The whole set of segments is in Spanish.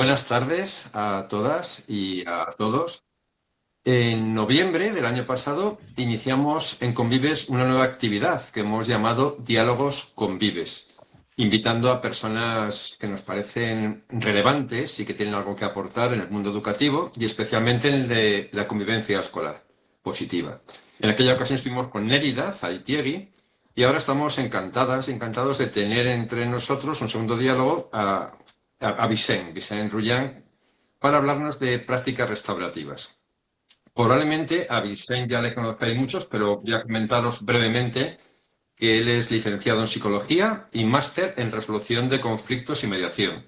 Buenas tardes a todas y a todos. En noviembre del año pasado iniciamos en Convives una nueva actividad que hemos llamado Diálogos Convives, invitando a personas que nos parecen relevantes y que tienen algo que aportar en el mundo educativo y especialmente en el de la convivencia escolar positiva. En aquella ocasión estuvimos con Nérida Zaitiegui y ahora estamos encantados de tener entre nosotros un segundo diálogo a Vicent Rullán, para hablarnos de prácticas restaurativas. Probablemente a Vicent ya le conozcáis muchos, pero voy a comentaros brevemente que él es licenciado en Psicología y máster en Resolución de Conflictos y Mediación,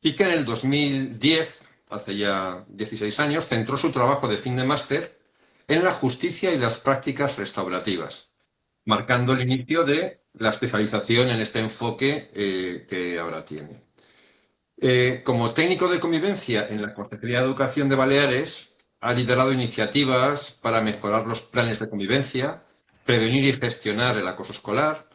y que en el 2010, hace ya 16 años, centró su trabajo de fin de máster en la justicia y las prácticas restaurativas, marcando el inicio de la especialización en este enfoque que ahora tiene. Como técnico de convivencia en la Consejería de Educación de Baleares, ha liderado iniciativas para mejorar los planes de convivencia, prevenir y gestionar el acoso escolar,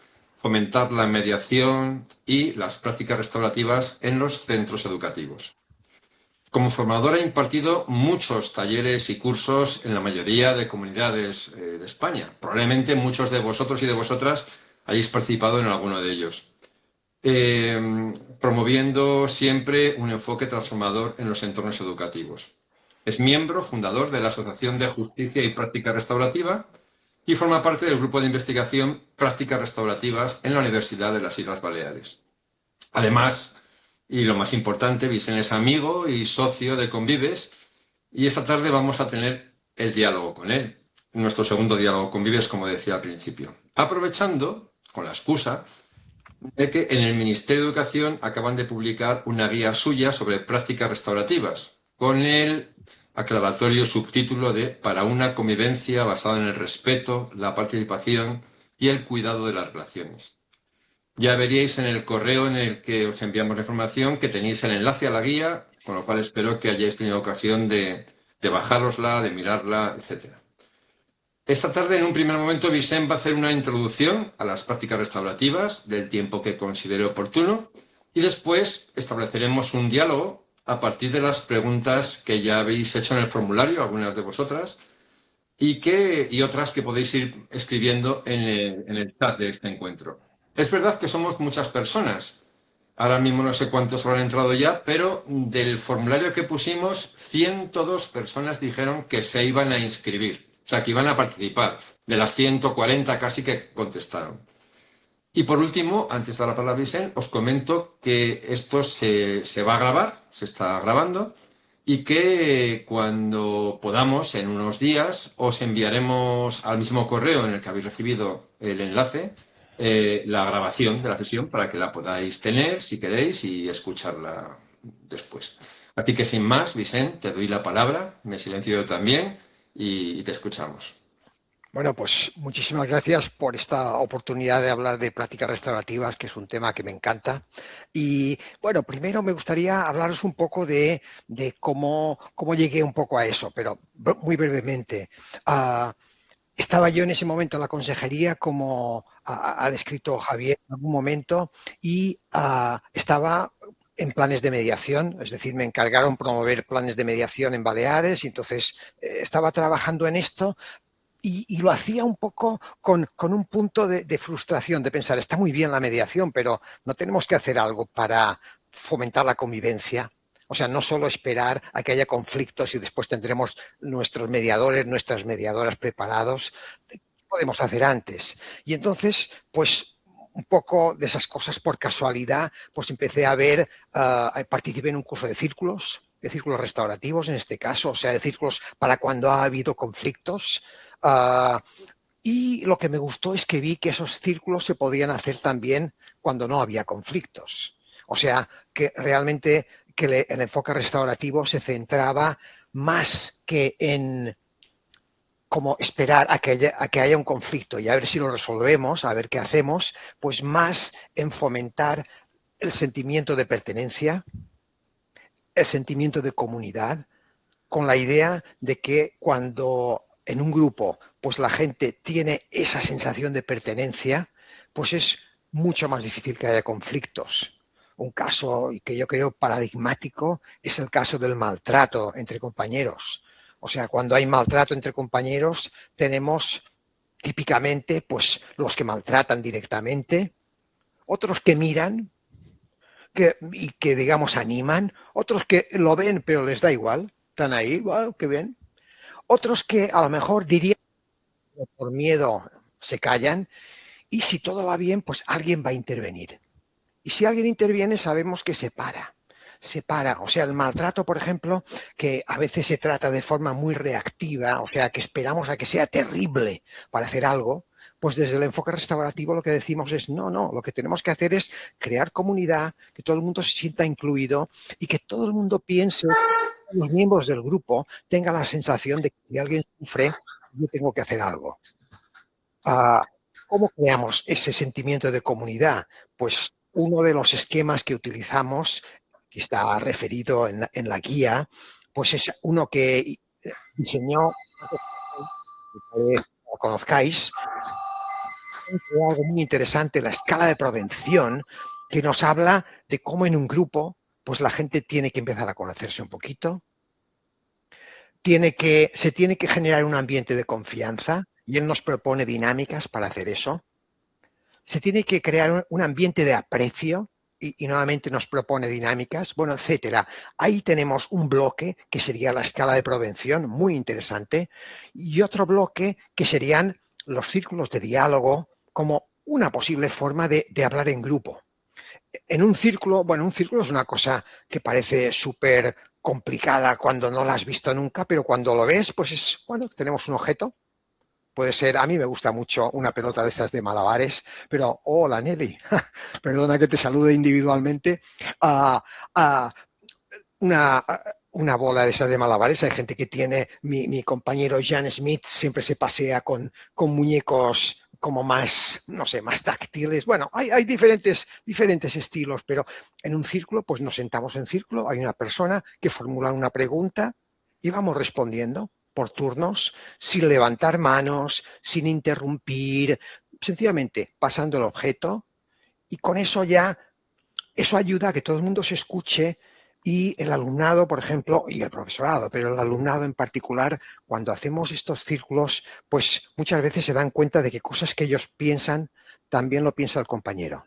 fomentar la mediación y las prácticas restaurativas en los centros educativos. Como formador ha impartido muchos talleres y cursos en la mayoría de comunidades de España. Probablemente muchos de vosotros y de vosotras hayáis participado en alguno de ellos, promoviendo siempre un enfoque transformador en los entornos educativos. Es miembro fundador de la Asociación de Justicia y Práctica Restaurativa y forma parte del grupo de investigación Prácticas Restaurativas en la Universidad de las Islas Baleares. Además, y lo más importante, Vicent es amigo y socio de Convives, y esta tarde vamos a tener el diálogo con él, nuestro segundo diálogo Convives, como decía al principio. Aprovechando, con la excusa, de que en el Ministerio de Educación acaban de publicar una guía suya sobre prácticas restaurativas, con el aclaratorio subtítulo de Para una convivencia basada en el respeto, la participación y el cuidado de las relaciones. Ya veríais en el correo en el que os enviamos la información que tenéis el enlace a la guía, con lo cual espero que hayáis tenido ocasión de bajárosla, de mirarla, etcétera. Esta tarde, en un primer momento, Vicent va a hacer una introducción a las prácticas restaurativas del tiempo que considere oportuno y después estableceremos un diálogo a partir de las preguntas que ya habéis hecho en el formulario, algunas de vosotras, y otras que podéis ir escribiendo en el chat de este encuentro. Es verdad que somos muchas personas. Ahora mismo no sé cuántos habrán entrado ya, pero del formulario que pusimos, 102 personas dijeron que se iban a inscribir, o sea, que iban a participar, de las 140 casi que contestaron. Y por último, antes de dar la palabra a Vicent, os comento que esto se va a grabar, se está grabando, y que cuando podamos, en unos días, os enviaremos al mismo correo en el que habéis recibido el enlace, la grabación de la sesión para que la podáis tener, si queréis, y escucharla después. Así que sin más, Vicent, te doy la palabra, me silencio yo también, y te escuchamos. Bueno, pues muchísimas gracias por esta oportunidad de hablar de prácticas restaurativas, que es un tema que me encanta. Y bueno, primero me gustaría hablaros un poco de cómo llegué un poco a eso, pero muy brevemente. Estaba yo en ese momento en la consejería, como ha descrito Javier en algún momento, y estaba en planes de mediación, es decir, me encargaron promover planes de mediación en Baleares y entonces estaba trabajando en esto. Y lo hacía un poco con un punto de frustración, de pensar, está muy bien la mediación, pero no tenemos que hacer algo para fomentar la convivencia. O sea, no solo esperar a que haya conflictos y después tendremos nuestros mediadores, nuestras mediadoras preparados. ¿Qué podemos hacer antes? Y entonces, pues un poco de esas cosas por casualidad, pues empecé a ver, participé en un curso de círculos restaurativos en este caso, o sea, de círculos para cuando ha habido conflictos. Uh, y lo que me gustó es que vi que esos círculos se podían hacer también cuando no había conflictos. O sea, que realmente que el enfoque restaurativo se centraba más que en como esperar a que haya un conflicto y a ver si lo resolvemos, a ver qué hacemos, pues más en fomentar el sentimiento de pertenencia, el sentimiento de comunidad, con la idea de que cuando en un grupo pues la gente tiene esa sensación de pertenencia, pues es mucho más difícil que haya conflictos. un caso que yo creo paradigmático es el caso del maltrato entre compañeros. O sea, cuando hay maltrato entre compañeros, tenemos típicamente pues los que maltratan directamente, otros que miran y que digamos animan, otros que lo ven pero les da igual, están ahí, wow, qué bien. Otros que a lo mejor dirían por miedo se callan y si todo va bien, pues alguien va a intervenir. Y si alguien interviene, sabemos que se para. O sea, el maltrato, por ejemplo, que a veces se trata de forma muy reactiva, o sea, que esperamos a que sea terrible para hacer algo, pues desde el enfoque restaurativo lo que decimos es no, no, lo que tenemos que hacer es crear comunidad, que todo el mundo se sienta incluido y que todo el mundo piense, los miembros del grupo tengan la sensación de que si alguien sufre, yo tengo que hacer algo. Ah, ¿Cómo creamos ese sentimiento de comunidad? Pues uno de los esquemas que utilizamos, que está referido en la guía, pues es uno que diseñó, que lo conozcáis, es algo muy interesante, la escala de prevención, que nos habla de cómo en un grupo, pues la gente tiene que empezar a conocerse un poquito, se tiene que generar un ambiente de confianza, y él nos propone dinámicas para hacer eso. Se tiene que crear un ambiente de aprecio y nuevamente nos propone dinámicas, bueno, etcétera. Ahí tenemos un bloque que sería la escala de prevención, muy interesante, y otro bloque que serían los círculos de diálogo como una posible forma de hablar en grupo. En un círculo, bueno, un círculo es una cosa que parece súper complicada cuando no la has visto nunca, pero cuando lo ves, pues es, bueno, tenemos un objeto. Puede ser, a mí me gusta mucho una pelota de estas de malabares, pero hola Nelly, perdona que te salude individualmente. Uh, uh, una, una bola de esas de malabares, hay gente que tiene, mi compañero Jan Smith siempre se pasea con muñecos como más, no sé, más táctiles. Bueno, hay diferentes estilos, pero en un círculo, pues nos sentamos en círculo, hay una persona que formula una pregunta y vamos respondiendo por turnos, sin levantar manos, sin interrumpir, sencillamente pasando el objeto y con eso ya, eso ayuda a que todo el mundo se escuche y el alumnado, por ejemplo, y el profesorado, pero el alumnado en particular, cuando hacemos estos círculos, pues muchas veces se dan cuenta de que cosas que ellos piensan, también lo piensa el compañero.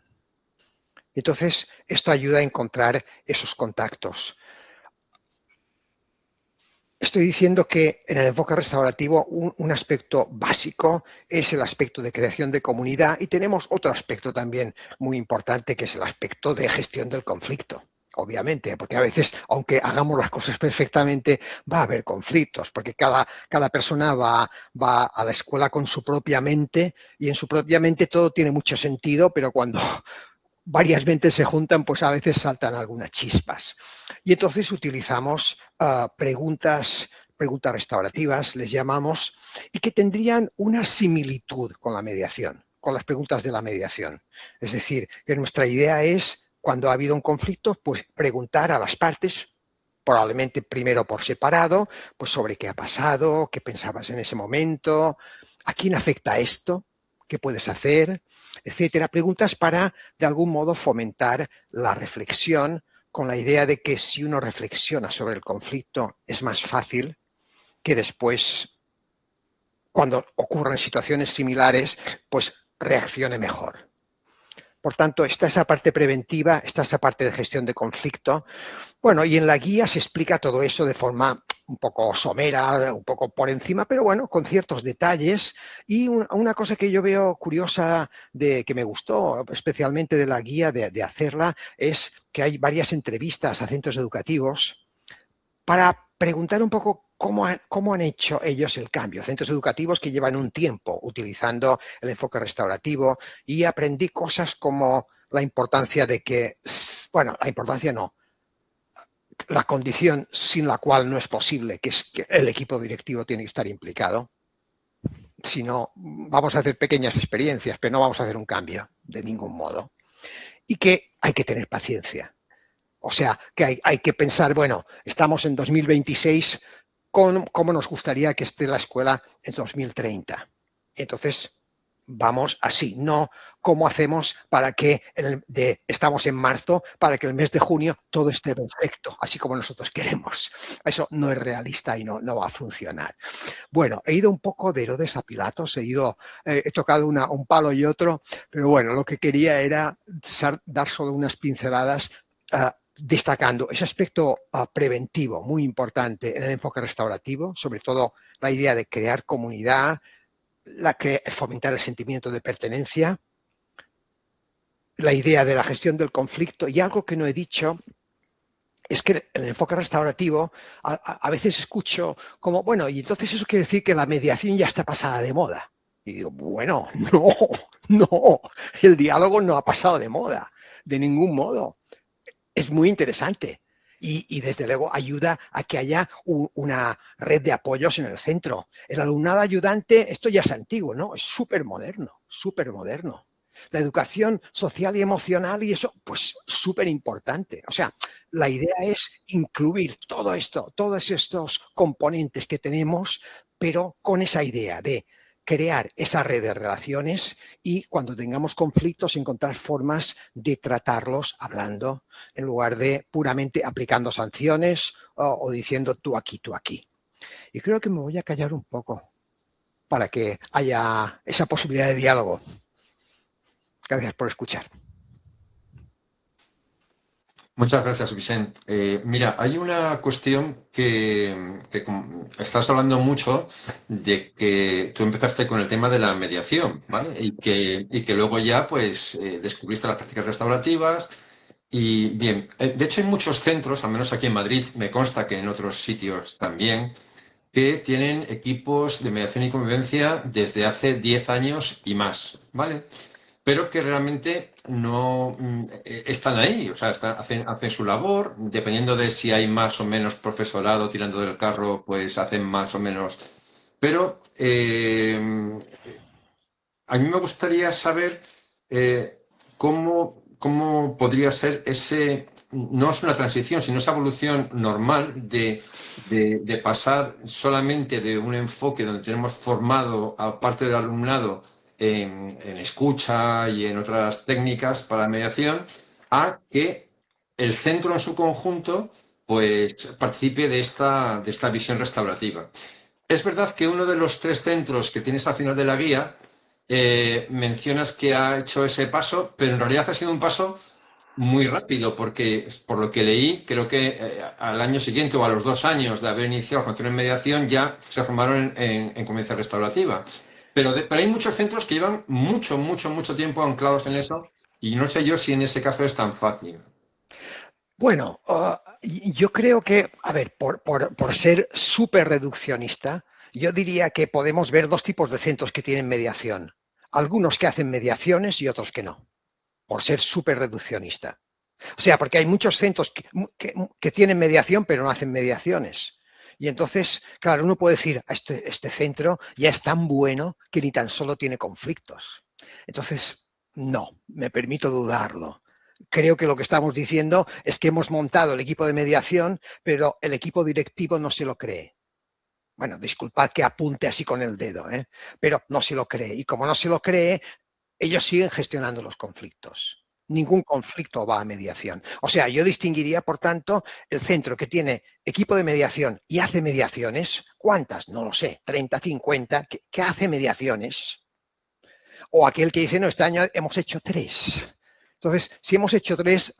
Entonces, esto ayuda a encontrar esos contactos. Estoy diciendo que en el enfoque restaurativo un aspecto básico es el aspecto de creación de comunidad y tenemos otro aspecto también muy importante que es el aspecto de gestión del conflicto. Obviamente, porque a veces, aunque hagamos las cosas perfectamente, va a haber conflictos, porque cada persona va a la escuela con su propia mente y en su propia mente todo tiene mucho sentido, pero cuando varias mentes se juntan, pues a veces saltan algunas chispas. Y entonces utilizamos preguntas restaurativas, les llamamos, y que tendrían una similitud con la mediación, con las preguntas de la mediación. Es decir, que nuestra idea es, cuando ha habido un conflicto, pues preguntar a las partes, probablemente primero por separado, pues sobre qué ha pasado, qué pensabas en ese momento, a quién afecta esto, qué puedes hacer, etcétera. Preguntas para, de algún modo, fomentar la reflexión con la idea de que si uno reflexiona sobre el conflicto es más fácil que después, cuando ocurran situaciones similares, pues reaccione mejor. Por tanto, está esa parte preventiva, está esa parte de gestión de conflicto. Bueno, y en la guía se explica todo eso de forma un poco somera, un poco por encima, pero bueno, con ciertos detalles. Y una cosa que yo veo curiosa, que me gustó especialmente de la guía, de hacerla, es que hay varias entrevistas a centros educativos para preguntar un poco cómo han hecho ellos el cambio. Centros educativos que llevan un tiempo utilizando el enfoque restaurativo y aprendí cosas como la importancia de que, bueno, la importancia no, la condición sin la cual no es posible, que es que el equipo directivo tiene que estar implicado. Si no, vamos a hacer pequeñas experiencias, pero no vamos a hacer un cambio de ningún modo. Y que hay que tener paciencia. O sea, que hay que pensar, bueno, estamos en 2026, ¿cómo nos gustaría que esté la escuela en 2030? Entonces, vamos así, no cómo hacemos para que estamos en marzo, para que el mes de junio todo esté perfecto, así como nosotros queremos. Eso no es realista y no va a funcionar. Bueno, he ido un poco de Herodes a Pilatos, he tocado un palo y otro, pero bueno, lo que quería era dar solo unas pinceladas destacando ese aspecto preventivo muy importante en el enfoque restaurativo, sobre todo la idea de crear comunidad, fomentar el sentimiento de pertenencia, la idea de la gestión del conflicto y algo que no he dicho es que en el enfoque restaurativo a veces escucho como, bueno, y entonces eso quiere decir que la mediación ya está pasada de moda. Y digo, bueno, no, el diálogo no ha pasado de moda, de ningún modo. Es muy interesante y desde luego ayuda a que haya una red de apoyos en el centro. El alumnado ayudante, esto ya es antiguo, ¿no? Es súper moderno, súper moderno. La educación social y emocional y eso, pues súper importante. O sea, la idea es incluir todo esto, todos estos componentes que tenemos, pero con esa idea de crear esa red de relaciones y cuando tengamos conflictos encontrar formas de tratarlos hablando en lugar de puramente aplicando sanciones o diciendo tú aquí, tú aquí. Y creo que me voy a callar un poco para que haya esa posibilidad de diálogo. Gracias por escuchar. Muchas gracias, Vicente. Mira, hay una cuestión que estás hablando mucho de que tú empezaste con el tema de la mediación, ¿vale? Y que luego ya, pues, descubriste las prácticas restaurativas. Y bien, de hecho hay muchos centros, al menos aquí en Madrid, me consta que en otros sitios también, que tienen equipos de mediación y convivencia desde hace 10 años y más, ¿vale? Pero que realmente no están ahí, o sea, hacen su labor, dependiendo de si hay más o menos profesorado tirando del carro, pues hacen más o menos. Pero a mí me gustaría saber cómo podría ser no es una transición, sino esa evolución normal de pasar solamente de un enfoque donde tenemos formado a parte del alumnado en escucha y en otras técnicas para la mediación, a que el centro en su conjunto pues participe de esta visión restaurativa. Es verdad que uno de los 3 centros que tienes al final de la guía mencionas que ha hecho ese paso, pero en realidad ha sido un paso muy rápido, porque por lo que leí, creo que al año siguiente o a los 2 años de haber iniciado formación en mediación ya se formaron en convivencia restaurativa. Pero hay muchos centros que llevan mucho tiempo anclados en eso y no sé yo si en ese caso es tan fácil. Bueno, yo creo que, a ver, por ser súper reduccionista, yo diría que podemos ver 2 tipos de centros que tienen mediación. Algunos que hacen mediaciones y otros que no, por ser súper reduccionista. O sea, porque hay muchos centros que tienen mediación pero no hacen mediaciones. Y entonces, claro, uno puede decir, este centro ya es tan bueno que ni tan solo tiene conflictos. Entonces, no, me permito dudarlo. Creo que lo que estamos diciendo es que hemos montado el equipo de mediación, pero el equipo directivo no se lo cree. Bueno, disculpad que apunte así con el dedo, pero no se lo cree. Y como no se lo cree, ellos siguen gestionando los conflictos. Ningún conflicto va a mediación. O sea, yo distinguiría, por tanto, el centro que tiene equipo de mediación y hace mediaciones, ¿cuántas? No lo sé, 30, 50, que hace mediaciones. O aquel que dice, no, este año hemos hecho 3. Entonces, si hemos hecho 3,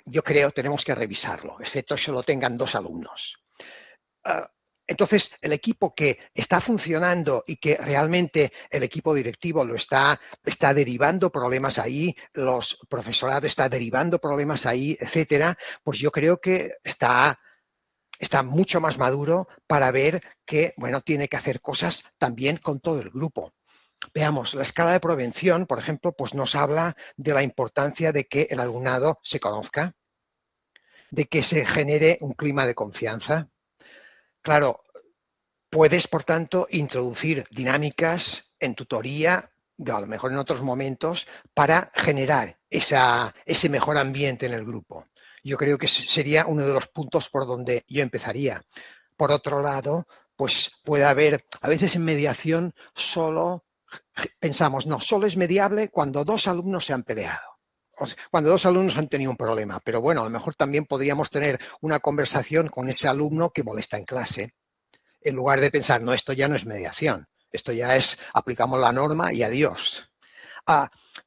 yo creo tenemos que revisarlo, excepto que solo tengan 2 alumnos. Entonces, el equipo que está funcionando y que realmente el equipo directivo lo está derivando problemas ahí, los profesorados está derivando problemas ahí, etcétera, pues yo creo que está mucho más maduro para ver que, bueno, tiene que hacer cosas también con todo el grupo. Veamos, la escala de prevención, por ejemplo, pues nos habla de la importancia de que el alumnado se conozca, de que se genere un clima de confianza. Claro, puedes, por tanto, introducir dinámicas en tutoría, a lo mejor en otros momentos, para generar ese mejor ambiente en el grupo. Yo creo que sería uno de los puntos por donde yo empezaría. Por otro lado, pues puede haber, a veces en mediación, solo pensamos, no, solo es mediable cuando dos alumnos se han peleado. O sea, cuando dos alumnos han tenido un problema. Pero bueno, a lo mejor también podríamos tener una conversación con ese alumno que molesta en clase, en lugar de pensar, no, esto ya no es mediación, esto ya es, aplicamos la norma y adiós.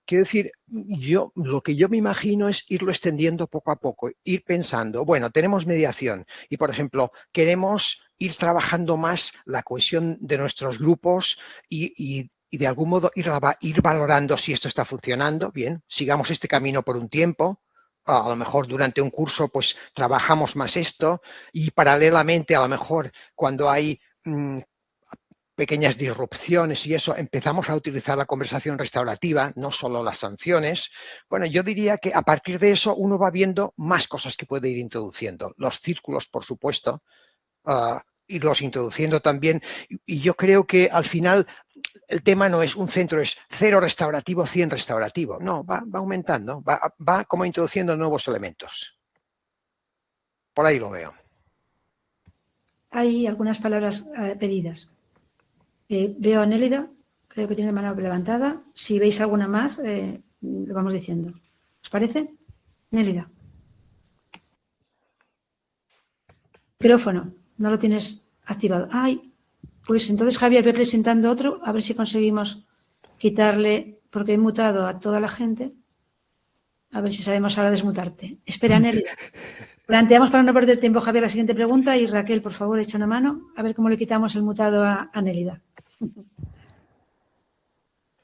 Quiero decir, lo que yo me imagino es irlo extendiendo poco a poco, ir pensando, bueno, tenemos mediación y, por ejemplo, queremos ir trabajando más la cohesión de nuestros grupos y de algún modo ir valorando si esto está funcionando. Bien, sigamos este camino por un tiempo. A lo mejor durante un curso pues trabajamos más esto y paralelamente a lo mejor cuando hay pequeñas disrupciones y eso, empezamos a utilizar la conversación restaurativa, no solo las sanciones. Bueno, yo diría que a partir de eso uno va viendo más cosas que puede ir introduciendo. Los círculos, por supuesto, irlos introduciendo también. Y yo creo que al final el tema no es un centro, es 0 restaurativo, 100 restaurativo. No, va aumentando, va como introduciendo nuevos elementos. Por ahí lo veo. Hay algunas palabras pedidas. Veo a Nélida, creo que tiene la mano levantada. Si veis alguna más, lo vamos diciendo. ¿Os parece? Nélida. Micrófono, no lo tienes activado. Ay, pues entonces Javier, ve presentando otro, a ver si conseguimos quitarle, porque he mutado a toda la gente. A ver si sabemos ahora desmutarte. Espera, Nélida. Planteamos para no perder tiempo, Javier, la siguiente pregunta y Raquel, por favor, echa una mano a ver cómo le quitamos el mutado a Nélida.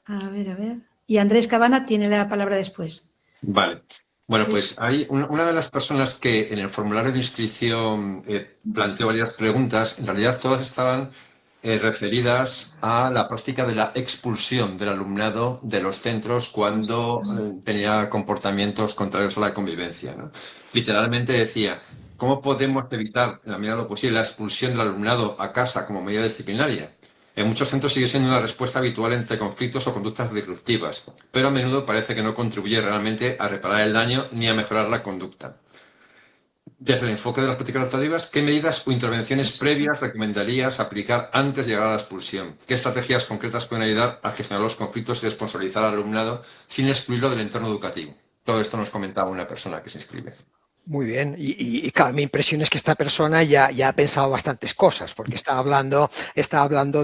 A ver. Y Andrés Cabana tiene la palabra después. Vale. Bueno, pues hay una de las personas que en el formulario de inscripción planteó varias preguntas, en realidad todas estaban referidas a la práctica de la expulsión del alumnado de los centros cuando tenía comportamientos contrarios a la convivencia, ¿no? Literalmente decía, ¿cómo podemos evitar, en la medida de lo posible, la expulsión del alumnado a casa como medida disciplinaria? En muchos centros sigue siendo una respuesta habitual entre conflictos o conductas disruptivas, pero a menudo parece que no contribuye realmente a reparar el daño ni a mejorar la conducta. Desde el enfoque de las prácticas adaptativas, ¿qué medidas o intervenciones previas recomendarías aplicar antes de llegar a la expulsión? ¿Qué estrategias concretas pueden ayudar a gestionar los conflictos y responsabilizar al alumnado sin excluirlo del entorno educativo? Todo esto nos comentaba una persona que se inscribe. Muy bien, y claro, mi impresión es que esta persona ya ha pensado bastantes cosas, porque está hablando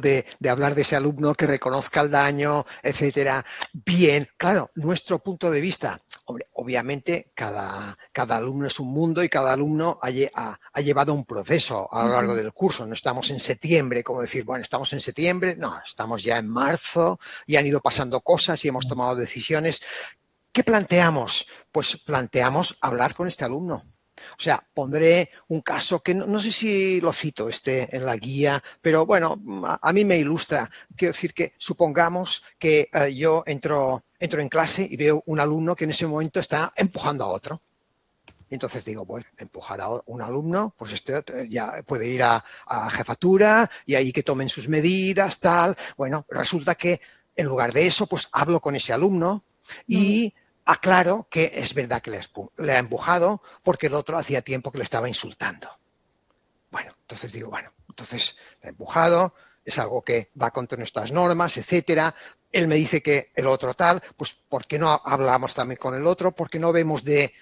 de hablar de ese alumno que reconozca el daño, etcétera. Bien, claro, nuestro punto de vista, hombre, obviamente cada alumno es un mundo y cada alumno ha llevado un proceso a lo largo del curso. No estamos en septiembre, como decir, bueno, estamos en septiembre, no, estamos ya en marzo y han ido pasando cosas y hemos tomado decisiones. ¿Qué planteamos? Pues planteamos hablar con este alumno. O sea, pondré un caso que no sé si lo cito en la guía, pero bueno, a mí me ilustra. Quiero decir que supongamos que yo entro en clase y veo un alumno que en ese momento está empujando a otro. Y entonces digo, bueno, empujar a un alumno, pues este ya puede ir a jefatura y ahí que tomen sus medidas, tal. Bueno, resulta que en lugar de eso, pues hablo con ese alumno y aclaro que es verdad que le ha empujado porque el otro hacía tiempo que le estaba insultando. Bueno, entonces digo, entonces le ha empujado, es algo que va contra nuestras normas, etcétera. Él me dice que el otro tal, pues ¿por qué no hablamos también con el otro? ¿Por qué no vemos de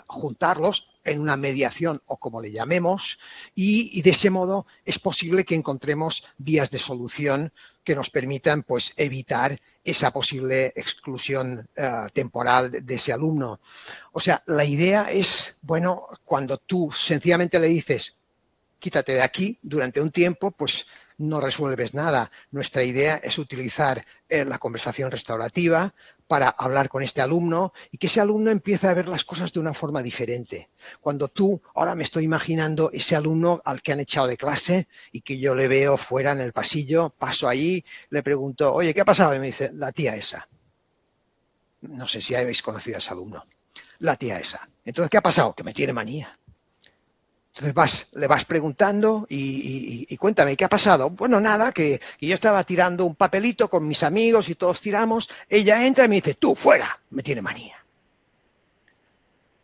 juntarlos en una mediación o como le llamemos y de ese modo es posible que encontremos vías de solución que nos permitan pues evitar esa posible exclusión temporal de ese alumno. O sea, la idea es, bueno, cuando tú sencillamente le dices quítate de aquí durante un tiempo, pues no resuelves nada. Nuestra idea es utilizar la conversación restaurativa para hablar con este alumno y que ese alumno empiece a ver las cosas de una forma diferente. Cuando ahora me estoy imaginando ese alumno al que han echado de clase y que yo le veo fuera en el pasillo, paso allí, le pregunto, oye, ¿qué ha pasado? Y me dice, la tía esa. No sé si habéis conocido a ese alumno. La tía esa. Entonces, ¿qué ha pasado? Que me tiene manía. Entonces le vas preguntando y cuéntame, ¿qué ha pasado? Bueno, nada, que yo estaba tirando un papelito con mis amigos y todos tiramos. Ella entra y me dice, tú, fuera, me tiene manía.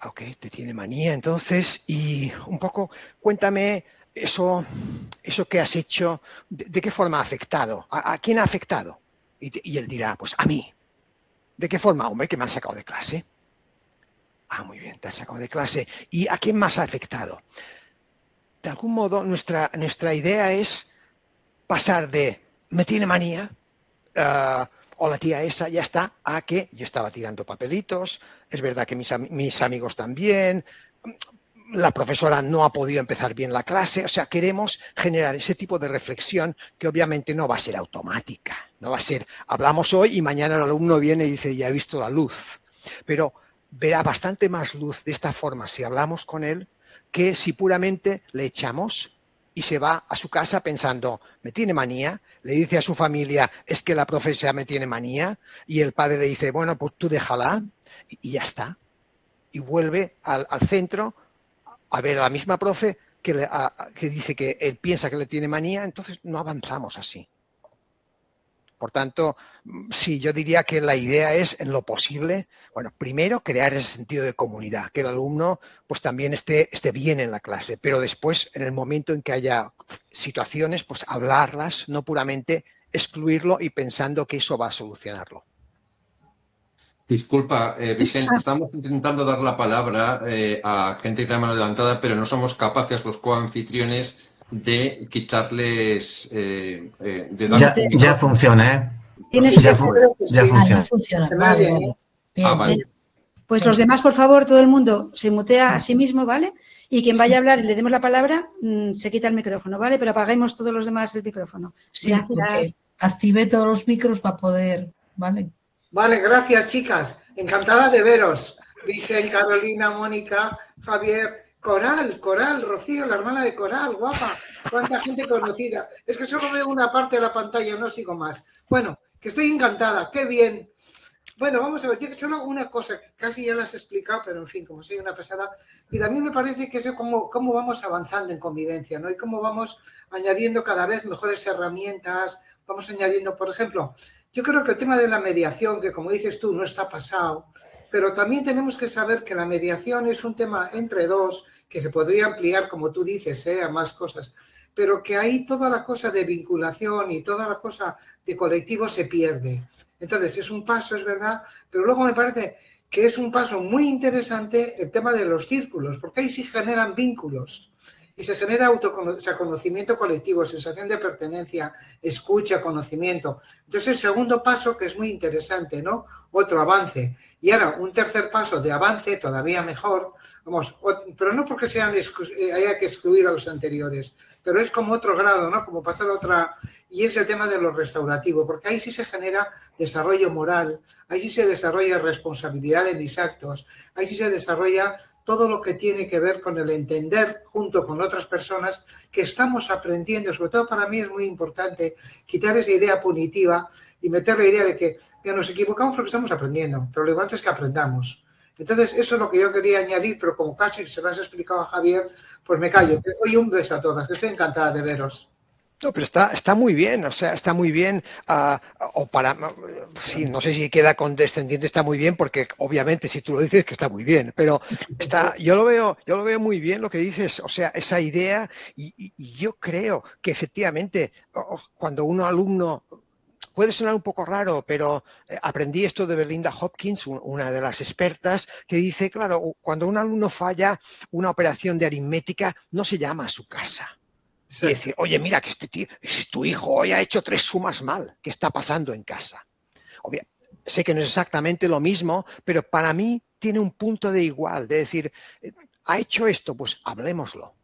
Ok, te tiene manía entonces. Y un poco, cuéntame eso que has hecho, ¿de qué forma ha afectado? ¿A quién ha afectado? Y él dirá, pues a mí. ¿De qué forma? Hombre, que me han sacado de clase. Ah, muy bien, te han sacado de clase. ¿Y a quién más ha afectado? De algún modo, nuestra idea es pasar de me tiene manía, o la tía esa ya está, a que yo estaba tirando papelitos, es verdad que mis amigos también, la profesora no ha podido empezar bien la clase, o sea, queremos generar ese tipo de reflexión que obviamente no va a ser automática, no va a ser, hablamos hoy y mañana el alumno viene y dice, ya he visto la luz, pero verá bastante más luz de esta forma si hablamos con él que si puramente le echamos y se va a su casa pensando, me tiene manía, le dice a su familia, es que la profesora me tiene manía, y el padre le dice, bueno, pues tú déjala, y ya está. Y vuelve al centro a ver a la misma profe que dice que él piensa que le tiene manía, entonces no avanzamos así. Por tanto, sí, yo diría que la idea es, en lo posible, bueno, primero crear ese sentido de comunidad, que el alumno pues también esté bien en la clase, pero después, en el momento en que haya situaciones, pues hablarlas, no puramente excluirlo y pensando que eso va a solucionarlo. Disculpa, Vicente, estamos intentando dar la palabra a gente que tiene mano levantada, pero no somos capaces los coanfitriones de quitarles, de dar Ya funciona, ¿eh? Tienes Ya funciona. Ya funciona. Vale, vale. Bien, vale. bien. Pues los demás, por favor, todo el mundo se mutea a sí mismo, ¿vale? Y quien vaya a hablar y le demos la palabra, se quita el micrófono, ¿vale? Pero apaguemos todos los demás el micrófono. Sí, porque active todos los micros para poder, ¿vale? Vale, gracias, chicas. Encantada de veros. Vicente, Carolina, Mónica, Javier, Coral, Rocío, la hermana de Coral, guapa. Cuánta gente conocida. Es que solo veo una parte de la pantalla, no sigo más. Bueno, que estoy encantada, qué bien. Bueno, vamos a ver, yo solo una cosa, que casi ya las he explicado, pero en fin, como soy una pesada, y también me parece que es cómo vamos avanzando en convivencia, ¿no? Y cómo vamos añadiendo cada vez mejores herramientas, vamos añadiendo, por ejemplo, yo creo que el tema de la mediación, que como dices tú, no está pasado, pero también tenemos que saber que la mediación es un tema entre dos, que se podría ampliar, como tú dices, a más cosas, pero que ahí toda la cosa de vinculación y toda la cosa de colectivo se pierde. Entonces, es un paso, es verdad, pero luego me parece que es un paso muy interesante el tema de los círculos, porque ahí sí generan vínculos y se genera conocimiento colectivo, sensación de pertenencia, escucha, conocimiento. Entonces, el segundo paso, que es muy interesante, ¿no? Otro avance. Y ahora, un tercer paso de avance, todavía mejor, vamos, pero no porque haya que excluir a los anteriores, pero es como otro grado, ¿no? Como pasar a otra, y es el tema de lo restaurativo, porque ahí sí se genera desarrollo moral, ahí sí se desarrolla responsabilidad de mis actos, ahí sí se desarrolla todo lo que tiene que ver con el entender junto con otras personas que estamos aprendiendo. Sobre todo para mí es muy importante quitar esa idea punitiva y meter la idea de que nos equivocamos porque estamos aprendiendo, pero lo importante es que aprendamos. Entonces, eso es lo que yo quería añadir, pero como casi se lo has explicado a Javier, pues me callo. Hoy un beso a todas, estoy encantada de veros. No, pero está muy bien, o sea, está muy bien, sí, no sé si queda condescendiente, está muy bien, porque obviamente si tú lo dices que está muy bien, pero yo lo veo muy bien lo que dices, o sea, esa idea, y yo creo que efectivamente, cuando un alumno, puede sonar un poco raro, pero aprendí esto de Belinda Hopkins, una de las expertas, que dice, claro, cuando un alumno falla una operación de aritmética, no se llama a su casa. Sí. Y decir, oye, mira, que este tío, tu hijo hoy ha hecho 3 sumas mal, ¿qué está pasando en casa? Sé que no es exactamente lo mismo, pero para mí tiene un punto de igual, de decir, ha hecho esto, pues hablémoslo,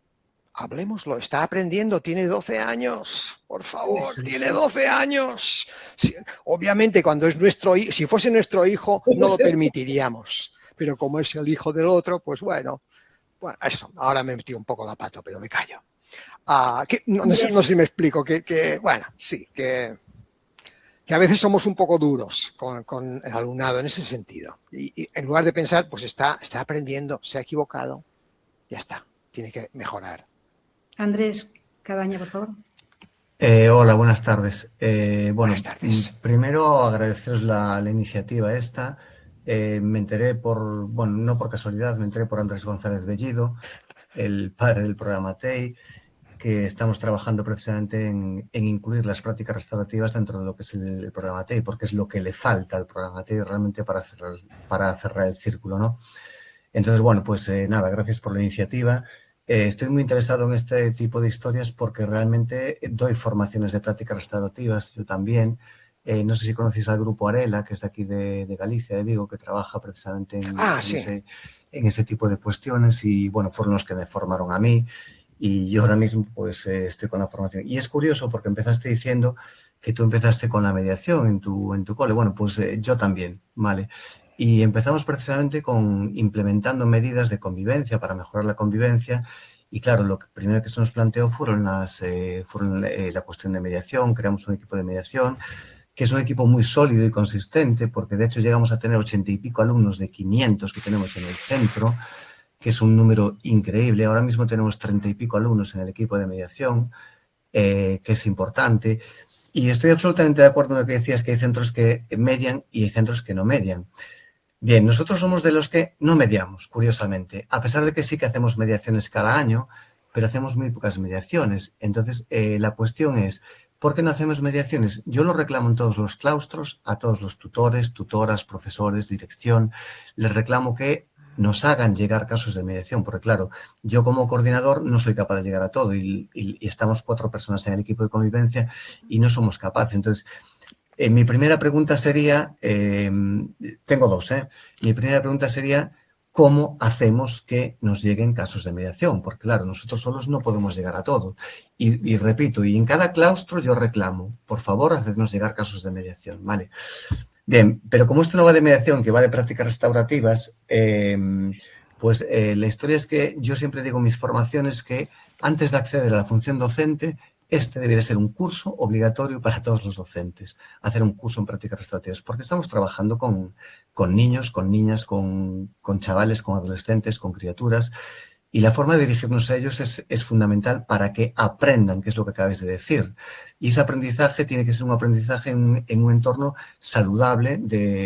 está aprendiendo, tiene 12 años, por favor, tiene 12 años. Sí, obviamente, cuando es si fuese nuestro hijo, no lo permitiríamos, pero como es el hijo del otro, pues bueno, eso, ahora me metí un poco la pata, pero me callo. No sé si me explico, bueno, sí, que a veces somos un poco duros con el alumnado en ese sentido. Y en lugar de pensar, pues está aprendiendo, se ha equivocado, ya está, tiene que mejorar. Andrés Cabaña, por favor. Hola, buenas tardes. Buenas tardes. Primero agradeceros la iniciativa esta. Me enteré no por casualidad, me enteré por Andrés González Bellido, el padre del programa TEI, que estamos trabajando precisamente en incluir las prácticas restaurativas dentro de lo que es el programa TEI, porque es lo que le falta al programa TEI realmente para cerrar el círculo, ¿no? Entonces, bueno, pues nada, gracias por la iniciativa. Estoy muy interesado en este tipo de historias porque realmente doy formaciones de prácticas restaurativas, yo también. No sé si conocéis al grupo Arela, que es de aquí de Galicia, de Vigo, que trabaja precisamente Sí. en ese tipo de cuestiones y, bueno, fueron los que me formaron a mí y yo ahora mismo pues estoy con la formación. Y es curioso porque empezaste diciendo que tú empezaste con la mediación en tu cole. Bueno, pues yo también, ¿vale? Y empezamos precisamente implementando medidas de convivencia para mejorar la convivencia. Y claro, lo primero que se nos planteó fueron la cuestión de mediación. Creamos un equipo de mediación, que es un equipo muy sólido y consistente, porque de hecho llegamos a tener 80 y pico alumnos de 500 que tenemos en el centro, que es un número increíble. Ahora mismo tenemos 30 y pico alumnos en el equipo de mediación, que es importante. Y estoy absolutamente de acuerdo en lo que decías, que hay centros que median y hay centros que no median. Bien, nosotros somos de los que no mediamos, curiosamente, a pesar de que sí que hacemos mediaciones cada año, pero hacemos muy pocas mediaciones. Entonces, la cuestión es, ¿por qué no hacemos mediaciones? Yo lo reclamo en todos los claustros, a todos los tutores, tutoras, profesores, dirección. Les reclamo que nos hagan llegar casos de mediación, porque claro, yo como coordinador no soy capaz de llegar a todo y estamos 4 personas en el equipo de convivencia y no somos capaces. Entonces, mi primera pregunta sería, tengo 2, mi primera pregunta sería, ¿cómo hacemos que nos lleguen casos de mediación? Porque claro, nosotros solos no podemos llegar a todo. Y repito, y en cada claustro yo reclamo, por favor, hacednos llegar casos de mediación, ¿vale? Bien, pero como esto no va de mediación, que va de prácticas restaurativas, pues la historia es que yo siempre digo en mis formaciones que antes de acceder a la función docente, este debería ser un curso obligatorio para todos los docentes, hacer un curso en prácticas restaurativas, porque estamos trabajando con niños, con niñas, con chavales, con adolescentes, con criaturas, y la forma de dirigirnos a ellos es fundamental para que aprendan, que es lo que acabas de decir. Y ese aprendizaje tiene que ser un aprendizaje en un entorno saludable,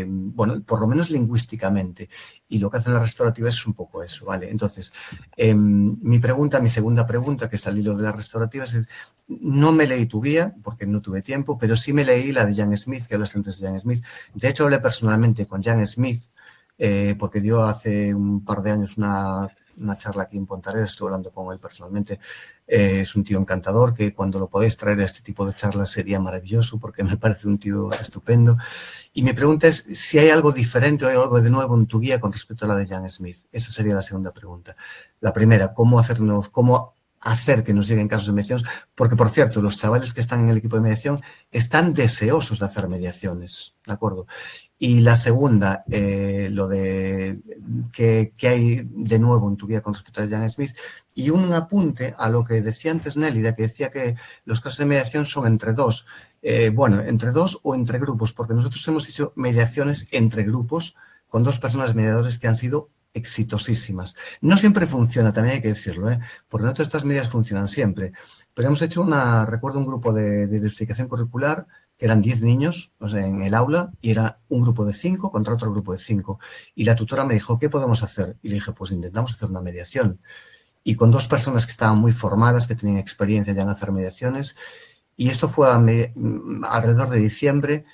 bueno, por lo menos lingüísticamente. Y lo que hacen las restaurativas es un poco eso, ¿vale? Entonces, mi segunda pregunta, que es al hilo de las restaurativas, es, no me leí tu guía, porque no tuve tiempo, pero sí me leí la de Jan Smith, que hablas antes de Jan Smith. De hecho, hablé personalmente con Jan Smith, porque dio hace un par de años una charla aquí en Pontareras, estuve hablando con él personalmente. Es un tío encantador, que cuando lo podéis traer a este tipo de charlas sería maravilloso, porque me parece un tío estupendo. Y mi pregunta es si hay algo diferente o hay algo de nuevo en tu guía con respecto a la de Jan Smith. Esa sería la segunda pregunta. La primera, cómo hacer que nos lleguen casos de mediaciones, porque por cierto, los chavales que están en el equipo de mediación están deseosos de hacer mediaciones, ¿de acuerdo? Y la segunda, lo de qué hay de nuevo en tu guía con respecto a Jan Smith, y un apunte a lo que decía antes Nélida, que decía que los casos de mediación son entre 2. Bueno, entre 2 o entre grupos, porque nosotros hemos hecho mediaciones entre grupos con 2 personas mediadores que han sido exitosísimas. No siempre funciona, también hay que decirlo, porque no todas estas medidas funcionan siempre. Pero hemos hecho recuerdo un grupo de diversificación curricular, que eran 10 niños, o sea, en el aula, y era un grupo de 5 contra otro grupo de 5. Y la tutora me dijo, ¿qué podemos hacer? Y le dije, pues intentamos hacer una mediación. Y con 2 personas que estaban muy formadas, que tenían experiencia ya en hacer mediaciones, y esto fue alrededor de diciembre,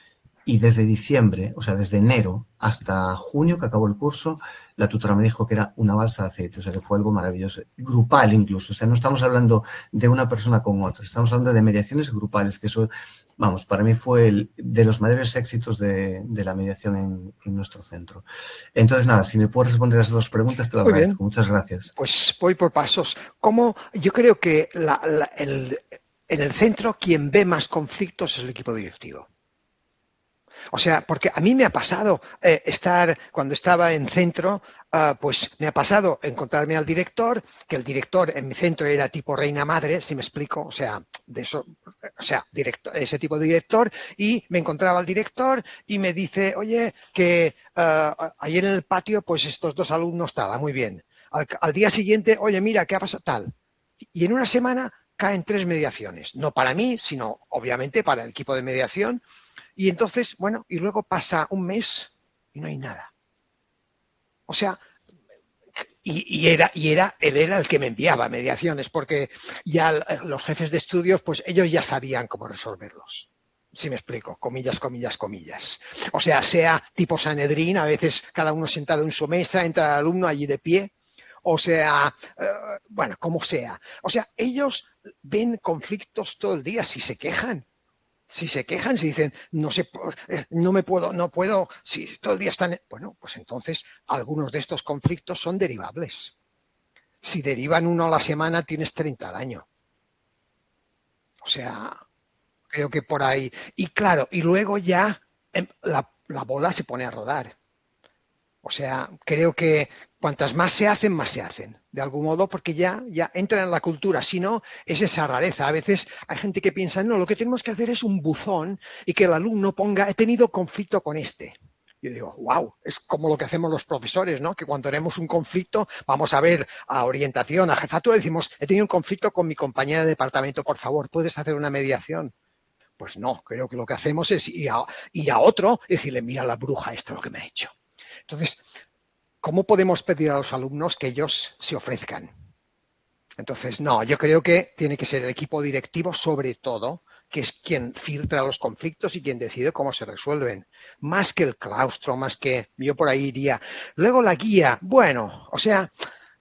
y desde diciembre, o sea, desde enero hasta junio, que acabó el curso, la tutora me dijo que era una balsa de aceite, o sea, que fue algo maravilloso, grupal incluso, o sea, no estamos hablando de una persona con otra, estamos hablando de mediaciones grupales, que eso, vamos, para mí fue de los mayores éxitos de la mediación en nuestro centro. Entonces, nada, si me puedes responder a esas 2 preguntas, te lo agradezco. Bien. Muchas gracias. Pues voy por pasos. Yo creo que en el centro quien ve más conflictos es el equipo directivo. O sea, porque a mí me ha pasado cuando estaba en centro, pues me ha pasado encontrarme al director, que el director en mi centro era tipo reina madre, si me explico, o sea, ese tipo de director, y me encontraba al director y me dice, oye, que ayer en el patio, pues estos 2 alumnos estaban muy bien. Al día siguiente, oye, mira, ¿qué ha pasado? Tal. Y en una semana caen 3 mediaciones, no para mí, sino obviamente para el equipo de mediación. Y entonces, bueno, y luego pasa un mes y no hay nada. O sea, Él era el que me enviaba mediaciones, porque ya los jefes de estudios, pues ellos ya sabían cómo resolverlos. Si me explico, comillas, comillas, comillas. O sea tipo Sanedrín, a veces cada uno sentado en su mesa, entra el alumno allí de pie, o sea, bueno, como sea. O sea, ellos ven conflictos todo el día, si se quejan. Si se quejan, si dicen, no puedo, si todo el día están... Bueno, pues entonces algunos de estos conflictos son derivables. Si derivan uno a la semana, tienes 30 al año. O sea, creo que por ahí. Y claro, y luego ya la bola se pone a rodar. O sea, creo que cuantas más se hacen, más se hacen. De algún modo, porque ya entran en la cultura. Si no, es esa rareza. A veces hay gente que piensa, no, lo que tenemos que hacer es un buzón y que el alumno ponga, he tenido conflicto con este. Yo digo, wow, es como lo que hacemos los profesores, ¿no? Que cuando tenemos un conflicto, vamos a ver a orientación, a jefatura, decimos, he tenido un conflicto con mi compañera de departamento, por favor, ¿puedes hacer una mediación? Pues no, creo que lo que hacemos es ir a otro y decirle, mira la bruja, esto es lo que me ha hecho. Entonces, ¿cómo podemos pedir a los alumnos que ellos se ofrezcan? Entonces, no, yo creo que tiene que ser el equipo directivo, sobre todo, que es quien filtra los conflictos y quien decide cómo se resuelven. Más que el claustro, más que yo por ahí iría. Luego la guía, bueno, o sea,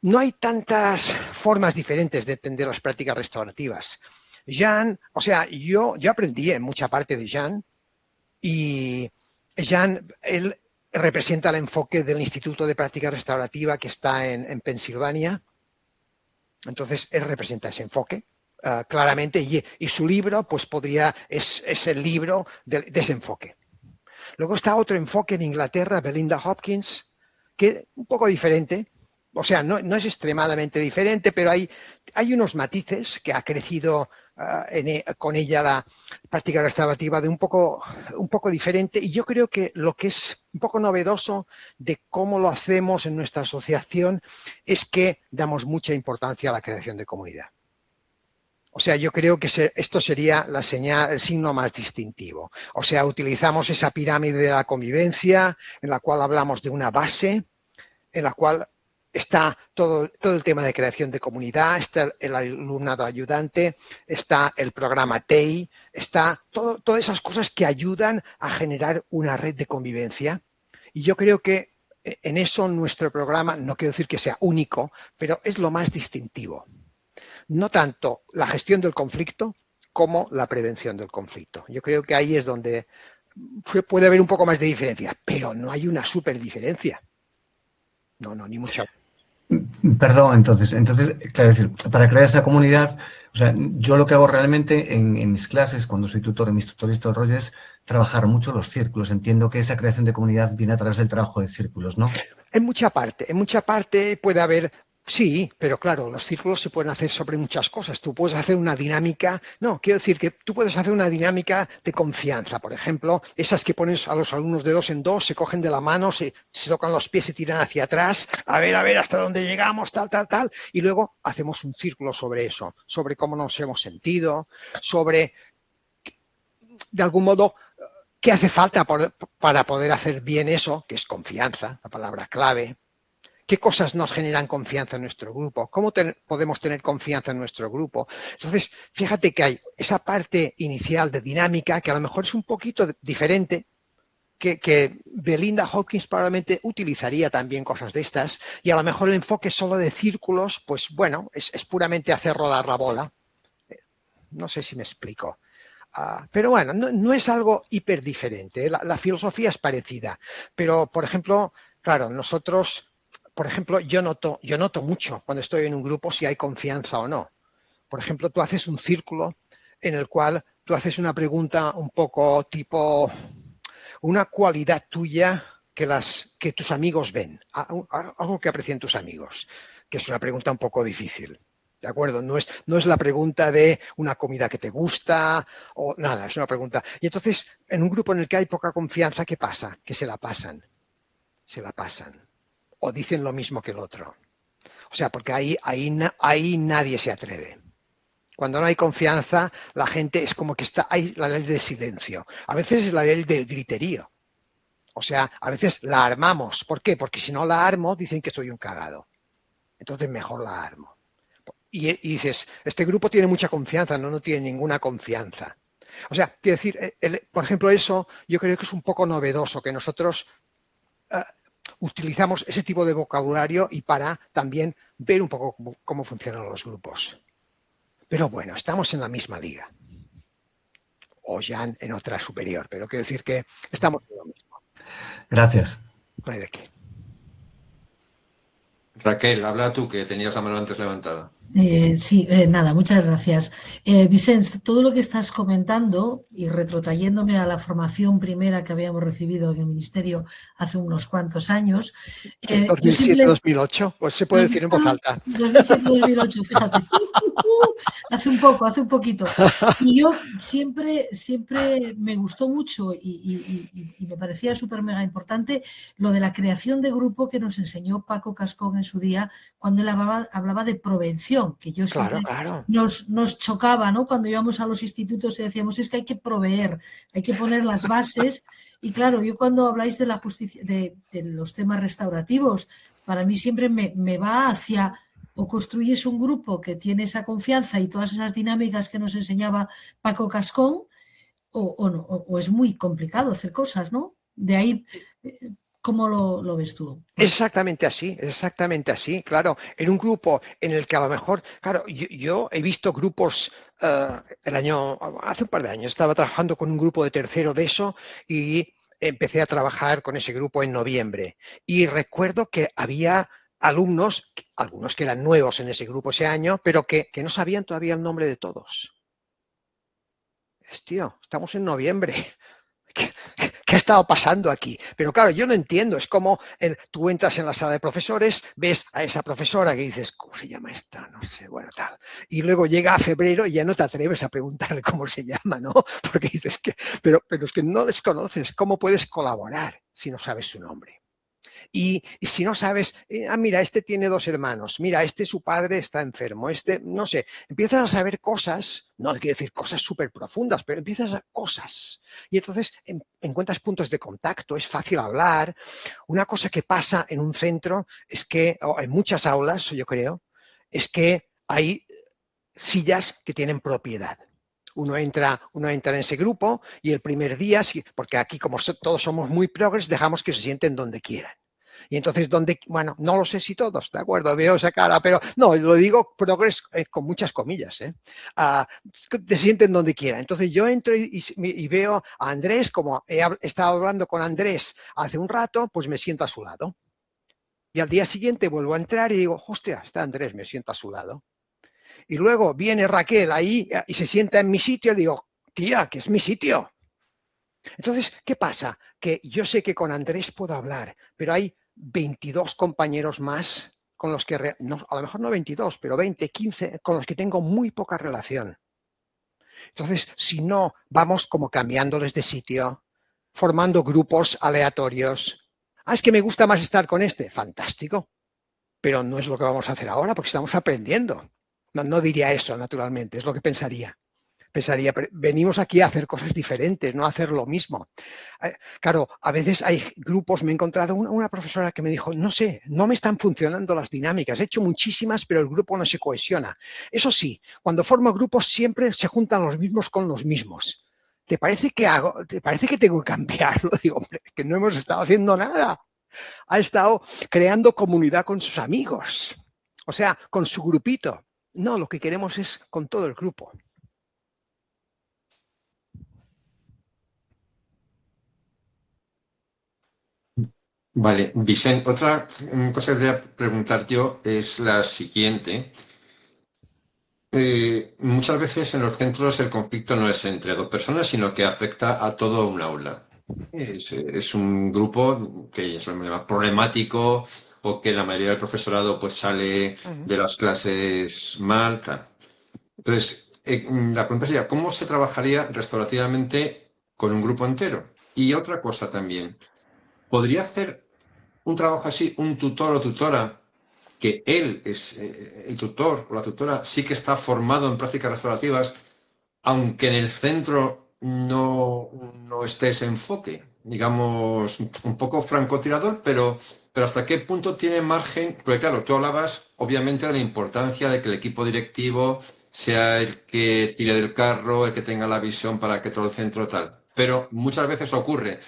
no hay tantas formas diferentes de entender las prácticas restaurativas. Jean, o sea, yo aprendí en mucha parte de Jean y Jean, él representa el enfoque del Instituto de Práctica Restaurativa que está en Pensilvania. Entonces, él representa ese enfoque claramente y su libro pues es el libro de ese enfoque. Luego está otro enfoque en Inglaterra, Belinda Hopkins, que es un poco diferente. O sea, no es extremadamente diferente, pero hay unos matices que ha crecido con ella la práctica restaurativa de un poco diferente, y yo creo que lo que es un poco novedoso de cómo lo hacemos en nuestra asociación es que damos mucha importancia a la creación de comunidad. O sea, yo creo que esto sería la señal, el signo más distintivo. O sea, utilizamos esa pirámide de la convivencia en la cual hablamos de una base, en la cual está todo el tema de creación de comunidad, está el alumnado ayudante, está el programa TEI, está todas esas cosas que ayudan a generar una red de convivencia. Y yo creo que en eso nuestro programa, no quiero decir que sea único, pero es lo más distintivo. No tanto la gestión del conflicto como la prevención del conflicto. Yo creo que ahí es donde puede haber un poco más de diferencia, pero no hay una super diferencia. No, ni mucha. Perdón, entonces, claro, es decir, para crear esa comunidad, o sea, yo lo que hago realmente en mis clases, cuando soy tutor, en mis tutorías, todo el rollo es trabajar mucho los círculos. Entiendo que esa creación de comunidad viene a través del trabajo de círculos, ¿no? En mucha parte puede haber. Sí, pero claro, los círculos se pueden hacer sobre muchas cosas. Tú puedes hacer una dinámica, quiero decir que tú puedes hacer una dinámica de confianza, por ejemplo, esas que pones a los alumnos de 2 en 2, se cogen de la mano, se tocan los pies, se tiran hacia atrás, a ver hasta dónde llegamos, tal, y luego hacemos un círculo sobre eso, sobre cómo nos hemos sentido, sobre, de algún modo, qué hace falta para poder hacer bien eso, que es confianza, la palabra clave. ¿Qué cosas nos generan confianza en nuestro grupo? ¿Cómo podemos tener confianza en nuestro grupo? Entonces, fíjate que hay esa parte inicial de dinámica que a lo mejor es un poquito diferente, que Belinda Hopkins probablemente utilizaría también cosas de estas, y a lo mejor el enfoque solo de círculos, pues bueno, es puramente hacer rodar la bola. No sé si me explico. Pero bueno, no es algo hiper diferente. La filosofía es parecida. Pero, por ejemplo, claro, nosotros... Por ejemplo, yo noto mucho cuando estoy en un grupo si hay confianza o no. Por ejemplo, tú haces un círculo en el cual tú haces una pregunta un poco tipo una cualidad tuya que tus amigos ven, algo que aprecien tus amigos, que es una pregunta un poco difícil. ¿De acuerdo? No es la pregunta de una comida que te gusta o nada, es una pregunta. Y entonces, en un grupo en el que hay poca confianza, ¿qué pasa? Que se la pasan. O dicen lo mismo que el otro. O sea, porque ahí nadie se atreve. Cuando no hay confianza, la gente es como que hay la ley del silencio. A veces es la ley del griterío. O sea, a veces la armamos. ¿Por qué? Porque si no la armo, dicen que soy un cagado. entonces mejor la armo. Y dices, este grupo tiene mucha confianza, no tiene ninguna confianza. O sea, quiero decir, por ejemplo, eso yo creo que es un poco novedoso, que nosotros utilizamos ese tipo de vocabulario y para también ver un poco cómo funcionan los grupos. Pero bueno, estamos en la misma liga. O ya en otra superior, pero quiero decir que estamos en lo mismo. Gracias. No hay de qué. Raquel, habla tú, que tenías la mano antes levantada. Sí, nada, muchas gracias. Vicens, todo lo que estás comentando y retrotrayéndome a la formación primera que habíamos recibido en el Ministerio hace unos cuantos años. 2007-2008, pues se puede decir en voz alta. 2007-2008, fíjate. Hace un poquito. Y yo siempre me gustó mucho y me parecía súper mega importante lo de la creación de grupo que nos enseñó Paco Cascón en su día, cuando él hablaba de prevención, que yo siempre Claro. nos chocaba, ¿no? Cuando íbamos a los institutos y decíamos, es que hay que proveer, hay que poner las bases. Y claro, yo cuando habláis de la justicia, de los temas restaurativos, para mí siempre me va hacia, o construyes un grupo que tiene esa confianza y todas esas dinámicas que nos enseñaba Paco Cascón, o no, o es muy complicado hacer cosas, ¿no? De ahí, ¿cómo lo ves tú? Exactamente así, claro. En un grupo en el que a lo mejor, claro, yo he visto grupos, hace un par de años, estaba trabajando con un grupo de tercero de eso y empecé a trabajar con ese grupo en noviembre. Y recuerdo que había alumnos, algunos que eran nuevos en ese grupo ese año, pero que no sabían todavía el nombre de todos. Tío, estamos en noviembre. ¿Qué ha estado pasando aquí? Pero claro, yo no entiendo. Es como tú entras en la sala de profesores, ves a esa profesora que dices, ¿cómo se llama esta? No sé, bueno, tal. Y luego llega a febrero y ya no te atreves a preguntarle cómo se llama, ¿no? Porque dices que, pero es que no les conoces. ¿Cómo puedes colaborar si no sabes su nombre? Y si no sabes, mira, este tiene 2 hermanos, mira, su padre está enfermo, no sé, empiezas a saber cosas, no quiero decir cosas súper profundas, pero empiezas a cosas. Y entonces encuentras puntos de contacto, es fácil hablar. Una cosa que pasa en un centro es que, o en muchas aulas, yo creo, es que hay sillas que tienen propiedad. Uno entra en ese grupo y el primer día, porque aquí como todos somos muy progres, dejamos que se sienten donde quieran. Y entonces, bueno, no lo sé si todos, ¿de acuerdo? Veo esa cara, pero no, lo digo progres con muchas comillas, te sienten donde quieran. Entonces yo entro y veo a Andrés, como he estado hablando con Andrés hace un rato, pues me siento a su lado. Y al día siguiente vuelvo a entrar y digo, hostia, está Andrés, me siento a su lado. Y luego viene Raquel ahí y se sienta en mi sitio y digo, tía, que es mi sitio. Entonces, ¿qué pasa? Que yo sé que con Andrés puedo hablar, pero hay 22 compañeros más con los que, a lo mejor no 22, pero 20, 15, con los que tengo muy poca relación. Entonces, si no, vamos como cambiándoles de sitio, formando grupos aleatorios. Es que me gusta más estar con este. Fantástico. Pero no es lo que vamos a hacer ahora porque estamos aprendiendo. No diría eso, naturalmente, es lo que pensaría. Venimos aquí a hacer cosas diferentes, no a hacer lo mismo. Claro, a veces hay grupos, me he encontrado una profesora que me dijo, no sé, no me están funcionando las dinámicas, he hecho muchísimas, pero el grupo no se cohesiona. Eso sí, cuando formo grupos siempre se juntan los mismos con los mismos. ¿Te parece que tengo que cambiarlo? Digo, hombre, que no hemos estado haciendo nada. Ha estado creando comunidad con sus amigos, o sea, con su grupito. No, lo que queremos es con todo el grupo. Vale, Vicente, otra cosa que quería preguntar yo es la siguiente. Muchas veces en los centros el conflicto no es entre 2 personas, sino que afecta a todo un aula. Es un grupo que es más problemático o que la mayoría del profesorado pues sale de las clases mal, tal. Entonces, la pregunta sería, ¿cómo se trabajaría restaurativamente con un grupo entero? Y otra cosa también, ¿podría hacer un trabajo así un tutor o tutora que él es el tutor o la tutora sí que está formado en prácticas restaurativas, aunque en el centro no esté ese enfoque, digamos, un poco francotirador, pero pero ¿hasta qué punto tiene margen? Porque claro, tú hablabas obviamente de la importancia de que el equipo directivo sea el que tire del carro, el que tenga la visión para que todo el centro tal. Pero muchas veces ocurre,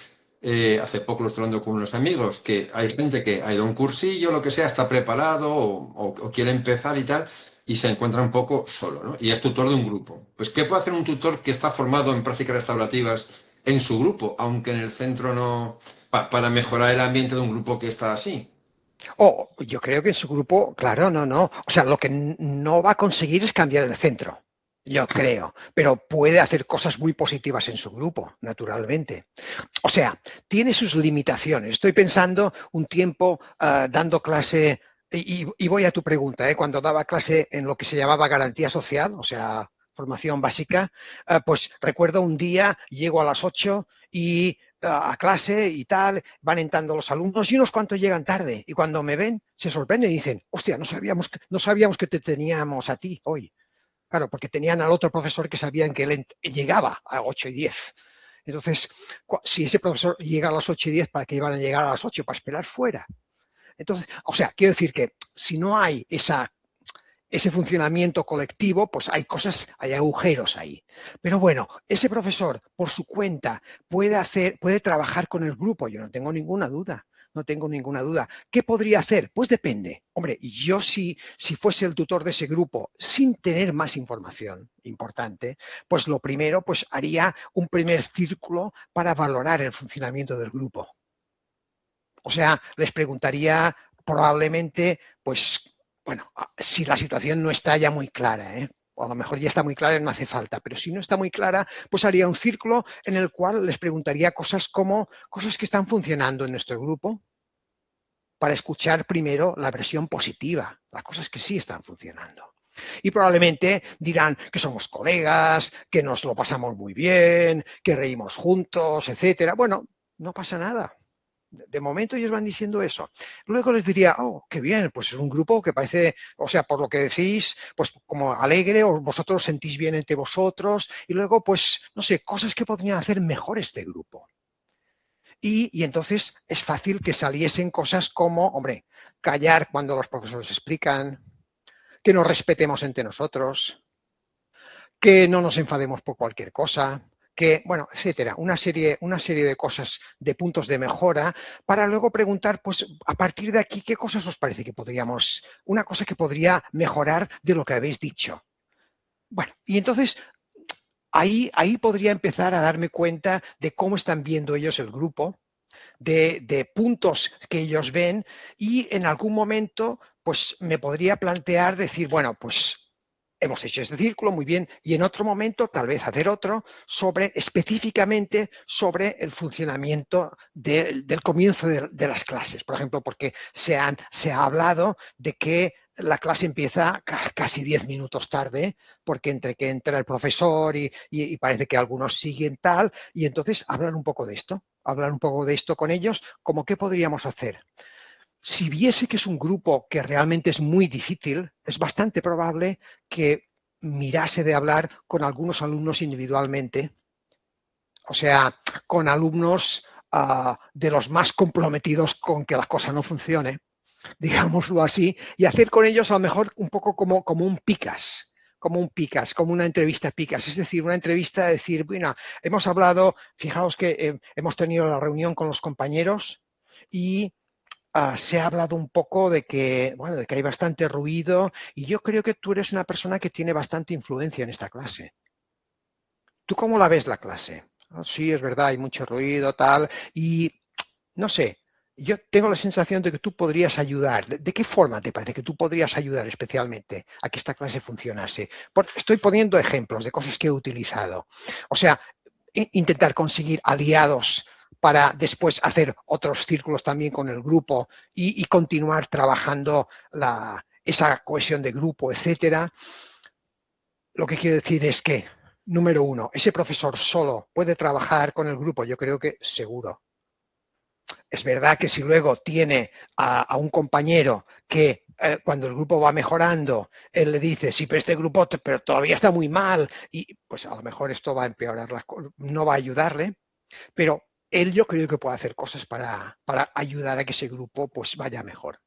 hace poco lo estoy hablando con unos amigos, que hay gente que ha ido a un cursillo, lo que sea, está preparado o quiere empezar y tal, y se encuentra un poco solo, ¿no? Y es tutor de un grupo. Pues, ¿qué puede hacer un tutor que está formado en prácticas restaurativas en su grupo, aunque en el centro no, para mejorar el ambiente de un grupo que está así? Yo creo que en su grupo, claro, no. O sea, lo que no va a conseguir es cambiar el centro, yo creo, pero puede hacer cosas muy positivas en su grupo, naturalmente. O sea, tiene sus limitaciones. Estoy pensando un tiempo dando clase, y voy a tu pregunta, cuando daba clase en lo que se llamaba garantía social, o sea, formación básica, pues recuerdo un día, llego a las 8 y a clase y tal, van entrando los alumnos y unos cuantos llegan tarde y cuando me ven se sorprenden y dicen, hostia, no sabíamos que te teníamos a ti hoy. Claro, porque tenían al otro profesor que sabían que él llegaba a 8 y 10. Entonces, si ese profesor llega a las 8 y 10, ¿para qué iban a llegar a las 8? Para esperar fuera. Entonces, o sea, quiero decir que si no hay ese funcionamiento colectivo, pues hay agujeros ahí. Pero bueno, ese profesor, por su cuenta, puede trabajar con el grupo, yo no tengo ninguna duda. No tengo ninguna duda. ¿Qué podría hacer? Pues depende. Hombre, yo si fuese el tutor de ese grupo sin tener más información importante, pues lo primero, pues haría un primer círculo para valorar el funcionamiento del grupo. O sea, les preguntaría probablemente, pues, bueno, si la situación no está ya muy clara, o a lo mejor ya está muy clara y no hace falta, pero si no está muy clara, pues haría un círculo en el cual les preguntaría cosas como cosas que están funcionando en nuestro grupo, para escuchar primero la versión positiva, las cosas que sí están funcionando. Y probablemente dirán que somos colegas, que nos lo pasamos muy bien, que reímos juntos, etcétera. Bueno, no pasa nada. De momento ellos van diciendo eso. Luego les diría, oh, qué bien, pues es un grupo que parece, o sea, por lo que decís, pues como alegre, o vosotros sentís bien entre vosotros, y luego, pues, no sé, cosas que podrían hacer mejor este grupo. Y entonces es fácil que saliesen cosas como, hombre, callar cuando los profesores explican, que nos respetemos entre nosotros, que no nos enfademos por cualquier cosa, que, bueno, etcétera, una serie de cosas, de puntos de mejora, para luego preguntar, pues, a partir de aquí, ¿qué cosas os parece que podríamos, una cosa que podría mejorar de lo que habéis dicho? Bueno, y entonces ahí podría empezar a darme cuenta de cómo están viendo ellos el grupo, de puntos que ellos ven, y en algún momento pues me podría plantear decir, bueno, pues hemos hecho este círculo muy bien, y en otro momento tal vez hacer otro específicamente sobre el funcionamiento del comienzo de las clases. Por ejemplo, porque se ha hablado de que la clase empieza casi 10 minutos tarde, porque entre que entra el profesor y parece que algunos siguen tal, y entonces hablar un poco de esto con ellos, como qué podríamos hacer. Si viese que es un grupo que realmente es muy difícil, es bastante probable que mirase de hablar con algunos alumnos individualmente, o sea, con alumnos de los más comprometidos con que la cosa no funcione, digámoslo así, y hacer con ellos a lo mejor un poco como un picas, como una entrevista picas, es decir, una entrevista de decir, bueno, hemos hablado, fijaos que hemos tenido la reunión con los compañeros y se ha hablado un poco de que hay bastante ruido, y yo creo que tú eres una persona que tiene bastante influencia en esta clase. ¿Tú cómo la ves la clase? Sí, es verdad, hay mucho ruido, tal, y no sé, yo tengo la sensación de que tú podrías ayudar. ¿De qué forma te parece que tú podrías ayudar especialmente a que esta clase funcionase? Estoy poniendo ejemplos de cosas que he utilizado. O sea, intentar conseguir aliados para después hacer otros círculos también con el grupo y continuar trabajando esa cohesión de grupo, etcétera. Lo que quiero decir es que, número uno, ese profesor solo puede trabajar con el grupo, yo creo que seguro. Es verdad que si luego tiene a un compañero que cuando el grupo va mejorando, él le dice, sí, pero este grupo pero todavía está muy mal, y pues a lo mejor esto va a empeorar no va a ayudarle, pero él yo creo que puede hacer cosas para ayudar a que ese grupo pues vaya mejor.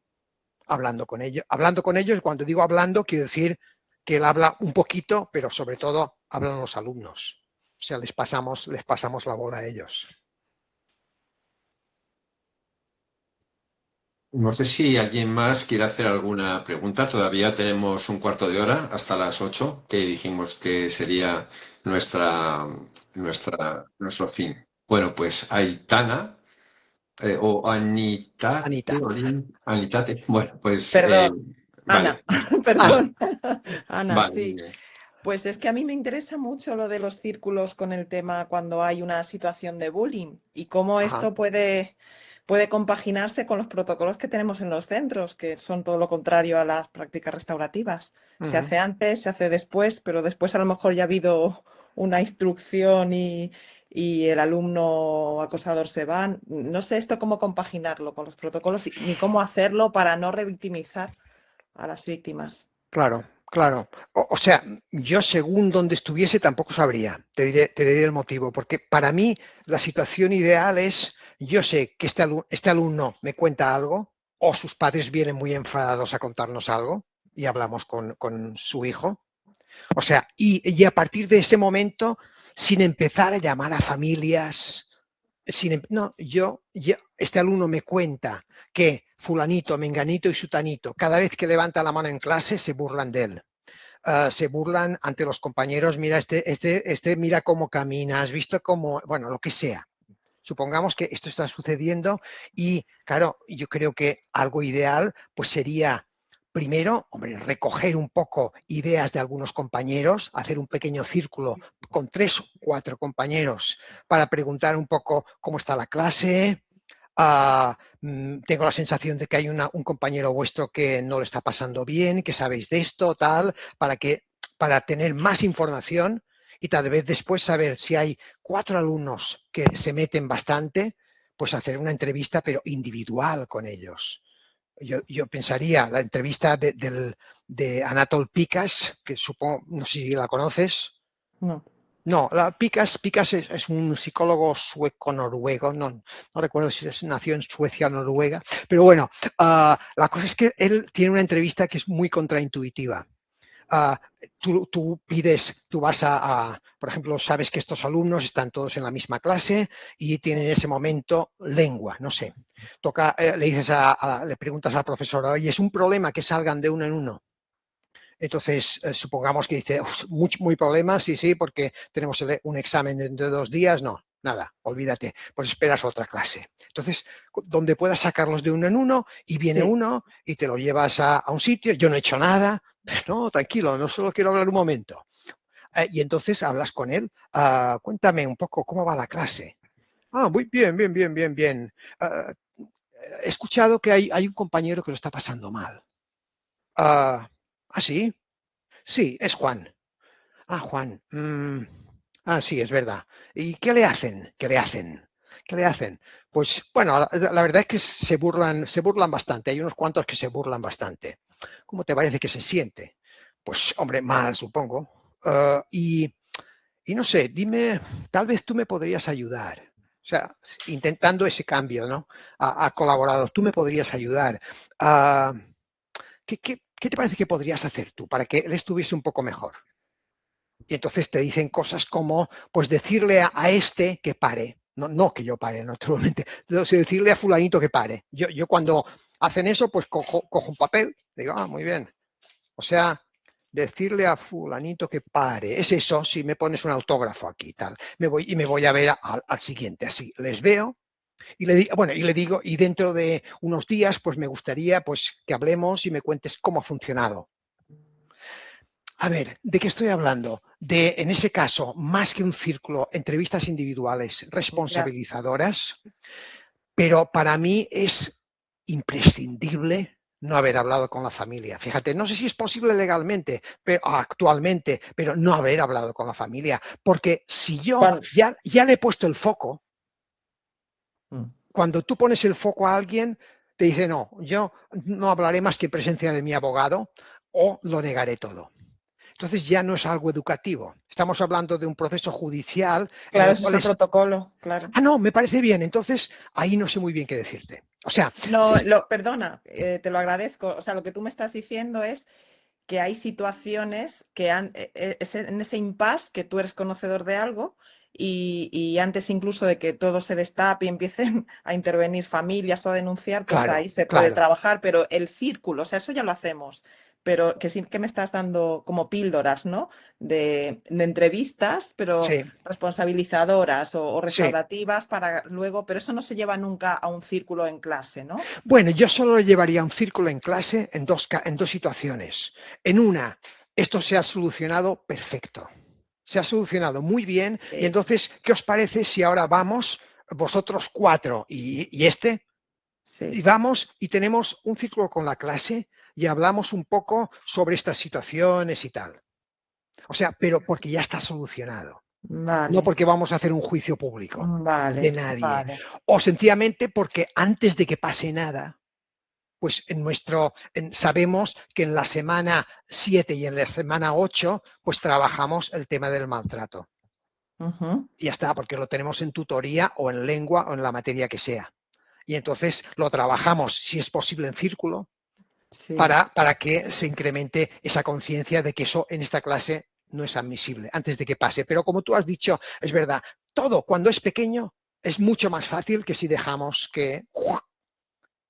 Hablando con ellos. Hablando con ellos, cuando digo hablando, quiero decir que él habla un poquito, pero sobre todo hablan los alumnos. O sea, les pasamos la bola a ellos. No sé si alguien más quiere hacer alguna pregunta. Todavía tenemos un cuarto de hora hasta las 8, que dijimos que sería nuestro fin. Bueno, pues Aitana o Anita. Anitate. Bueno, pues Perdón, Ana, vale, Ana. perdón, Ana, vale, sí. Pues es que a mí me interesa mucho lo de los círculos con el tema cuando hay una situación de bullying y cómo Ajá. esto puede compaginarse con los protocolos que tenemos en los centros, que son todo lo contrario a las prácticas restaurativas. Se Ujú. hace antes, se hace después, pero después a lo mejor ya ha habido una instrucción y el alumno acosador se va. No sé esto cómo compaginarlo con los protocolos ni cómo hacerlo para no revictimizar a las víctimas. Claro, claro. O sea, yo según donde estuviese tampoco sabría. Te diré el motivo. Porque para mí la situación ideal es, yo sé que este alumno me cuenta algo, o sus padres vienen muy enfadados a contarnos algo, y hablamos con su hijo. O sea, y a partir de ese momento, sin empezar a llamar a familias, no, este alumno me cuenta que fulanito, menganito y sutanito, cada vez que levanta la mano en clase se burlan de él. Se burlan ante los compañeros, mira, mira cómo camina, has visto cómo, bueno, lo que sea. Supongamos que esto está sucediendo y, claro, yo creo que algo ideal pues sería, primero, hombre, recoger un poco ideas de algunos compañeros, hacer un pequeño círculo con 3 o 4 compañeros para preguntar un poco cómo está la clase. Tengo la sensación de que hay un compañero vuestro que no lo está pasando bien, que sabéis de esto, tal, para tener más información y tal vez después saber si hay 4 alumnos que se meten bastante, pues hacer una entrevista pero individual con ellos. Yo pensaría la entrevista de Anatol Pikas, que supongo, no sé si la conoces. No. No, Pikas es un psicólogo sueco-noruego, no recuerdo si nació en Suecia o Noruega, pero bueno, la cosa es que él tiene una entrevista que es muy contraintuitiva. Tú vas por ejemplo, sabes que estos alumnos están todos en la misma clase y tienen en ese momento lengua, no sé. Le preguntas al profesor, oye, ¿es un problema que salgan de uno en uno? Entonces, supongamos que dice, muy problemas, sí, porque tenemos un examen dentro de 2 días, no, nada, olvídate, pues esperas otra clase. Entonces, donde puedas sacarlos de uno en uno y viene Sí. uno y te lo llevas a un sitio, yo no he hecho nada, no, tranquilo, no solo quiero hablar un momento. Y entonces hablas con él, cuéntame un poco cómo va la clase. Muy bien. He escuchado que hay un compañero que lo está pasando mal. Sí. Sí, es Juan. Juan. Sí, es verdad. ¿Y qué le hacen? ¿Qué le hacen? ¿Qué le hacen? Pues bueno, la verdad es que se burlan bastante. Hay unos cuantos que se burlan bastante. ¿Cómo te parece que se siente? Pues, hombre, mal, supongo. Y no sé, dime, tal vez tú me podrías ayudar. O sea, intentando ese cambio, ¿no? Ha colaborado, tú me podrías ayudar. Ah, ¿Qué te parece que podrías hacer tú para que él estuviese un poco mejor? Y entonces te dicen cosas como, pues decirle a este que pare. No que yo pare, naturalmente. Decirle a fulanito que pare. Yo cuando hacen eso, pues cojo un papel, digo, muy bien. O sea, decirle a fulanito que pare. Es eso, si me pones un autógrafo aquí, tal. Me voy a ver al siguiente, así. Les veo y le digo, y dentro de unos días, pues me gustaría pues que hablemos y me cuentes cómo ha funcionado. A ver, ¿de qué estoy hablando? En ese caso, más que un círculo, entrevistas individuales responsabilizadoras, pero para mí es imprescindible no haber hablado con la familia. Fíjate, no sé si es posible legalmente, actualmente, pero no haber hablado con la familia, porque si yo ya le he puesto el foco, cuando tú pones el foco a alguien, te dice, no, yo no hablaré más que en presencia de mi abogado o lo negaré todo. entonces ya no es algo educativo. Estamos hablando de un proceso judicial. Claro, ese es el protocolo, claro. Ah, no, me parece bien. Entonces, ahí no sé muy bien qué decirte. O sea... No, perdona, te lo agradezco. O sea, lo que tú me estás diciendo es que hay situaciones que en ese impasse que tú eres conocedor de algo y antes incluso de que todo se destape y empiecen a intervenir familias o a denunciar, pues claro, ahí se puede trabajar, pero el círculo, o sea, eso ya lo hacemos, pero que sí que me estás dando como píldoras, ¿no? De entrevistas, pero sí, responsabilizadoras o restaurativas sí. para luego, pero eso no se lleva nunca a un círculo en clase, ¿no? Bueno, yo solo llevaría un círculo en clase en dos situaciones. En una, esto se ha solucionado perfecto. Se ha solucionado muy bien. Sí. Y entonces, ¿qué os parece si ahora vamos, vosotros 4 y este? Sí. Y vamos y tenemos un círculo con la clase y hablamos un poco sobre estas situaciones y tal. O sea, pero porque ya está solucionado. Vale. No porque vamos a hacer un juicio público de nadie. Vale. O sencillamente porque antes de que pase nada, pues sabemos que en la semana 7 y en la semana 8, pues trabajamos el tema del maltrato. Y ya está, porque lo tenemos en tutoría o en lengua o en la materia que sea. Y entonces lo trabajamos, si es posible, en círculo, sí. para que se incremente esa conciencia de que eso en esta clase no es admisible antes de que pase. Pero como tú has dicho, es verdad, todo cuando es pequeño es mucho más fácil que si dejamos que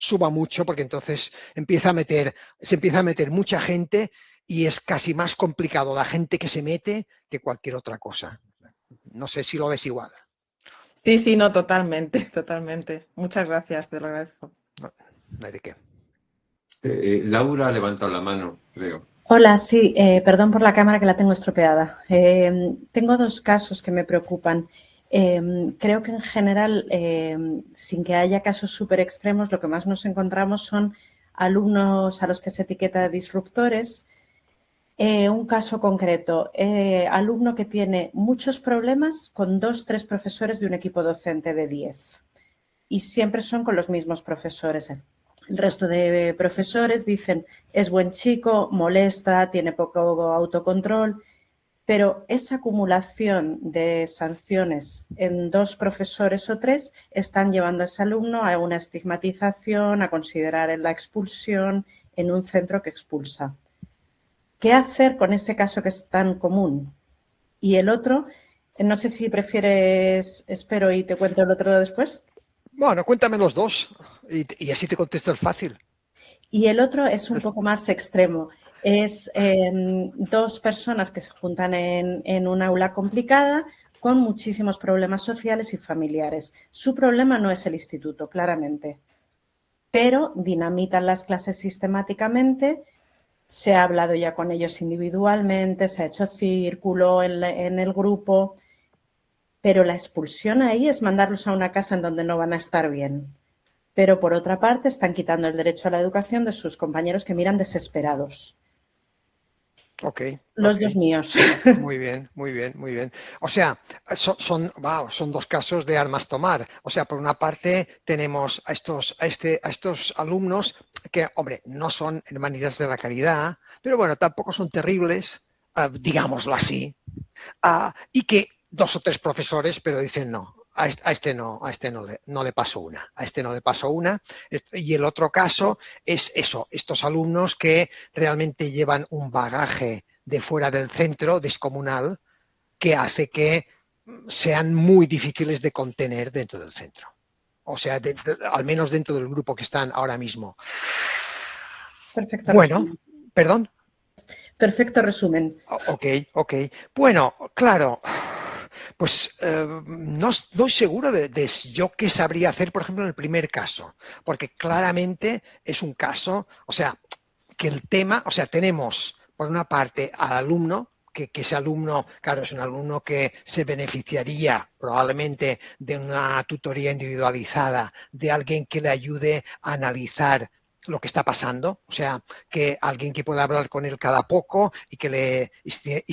suba mucho, porque entonces se empieza a meter mucha gente y es casi más complicado la gente que se mete que cualquier otra cosa. No sé si lo ves igual. Sí, no, totalmente. Muchas gracias, te lo agradezco. No hay de qué. Laura ha levantado la mano, creo. Hola, sí, perdón por la cámara que la tengo estropeada. Tengo 2 casos que me preocupan. Creo que en general, sin que haya casos súper extremos, lo que más nos encontramos son alumnos a los que se etiqueta de disruptores. Un caso concreto, alumno que tiene muchos problemas con 2, 3 profesores de un equipo docente de 10. Y siempre son con los mismos profesores. El resto de profesores dicen, es buen chico, molesta, tiene poco autocontrol, pero esa acumulación de sanciones en 2 profesores o 3 están llevando a ese alumno a una estigmatización, a considerar la expulsión en un centro que expulsa. ¿Qué hacer con ese caso que es tan común? Y el otro, no sé si prefieres, espero y te cuento el otro después. Bueno, cuéntame los dos y así te contesto el fácil. Y el otro es un poco más extremo. Es 2 personas que se juntan en un aula complicada con muchísimos problemas sociales y familiares. Su problema no es el instituto, claramente, pero dinamitan las clases sistemáticamente. Se ha hablado ya con ellos individualmente, se ha hecho círculo en el grupo, pero la expulsión ahí es mandarlos a una casa en donde no van a estar bien. Pero por otra parte están quitando el derecho a la educación de sus compañeros que miran desesperados. Los 2 míos. Muy bien. O sea, son 2 casos de armas tomar. O sea, por una parte tenemos a estos alumnos que, hombre, no son hermanitas de la caridad, pero bueno, tampoco son terribles, digámoslo así, y que 2 o 3 profesores, pero dicen no. A este no le paso una. Y el otro caso es eso, estos alumnos que realmente llevan un bagaje de fuera del centro descomunal que hace que sean muy difíciles de contener dentro del centro. O sea, al menos dentro del grupo que están ahora mismo. Perfecto. Bueno, resumen. ¿perdón? Perfecto resumen. Ok. Bueno, claro. Pues no estoy seguro de yo qué sabría hacer, por ejemplo, en el primer caso, porque claramente es un caso, o sea, que el tema, o sea, tenemos por una parte al alumno, que ese alumno, claro, es un alumno que se beneficiaría probablemente de una tutoría individualizada, de alguien que le ayude a analizar lo que está pasando, o sea, que alguien que pueda hablar con él cada poco y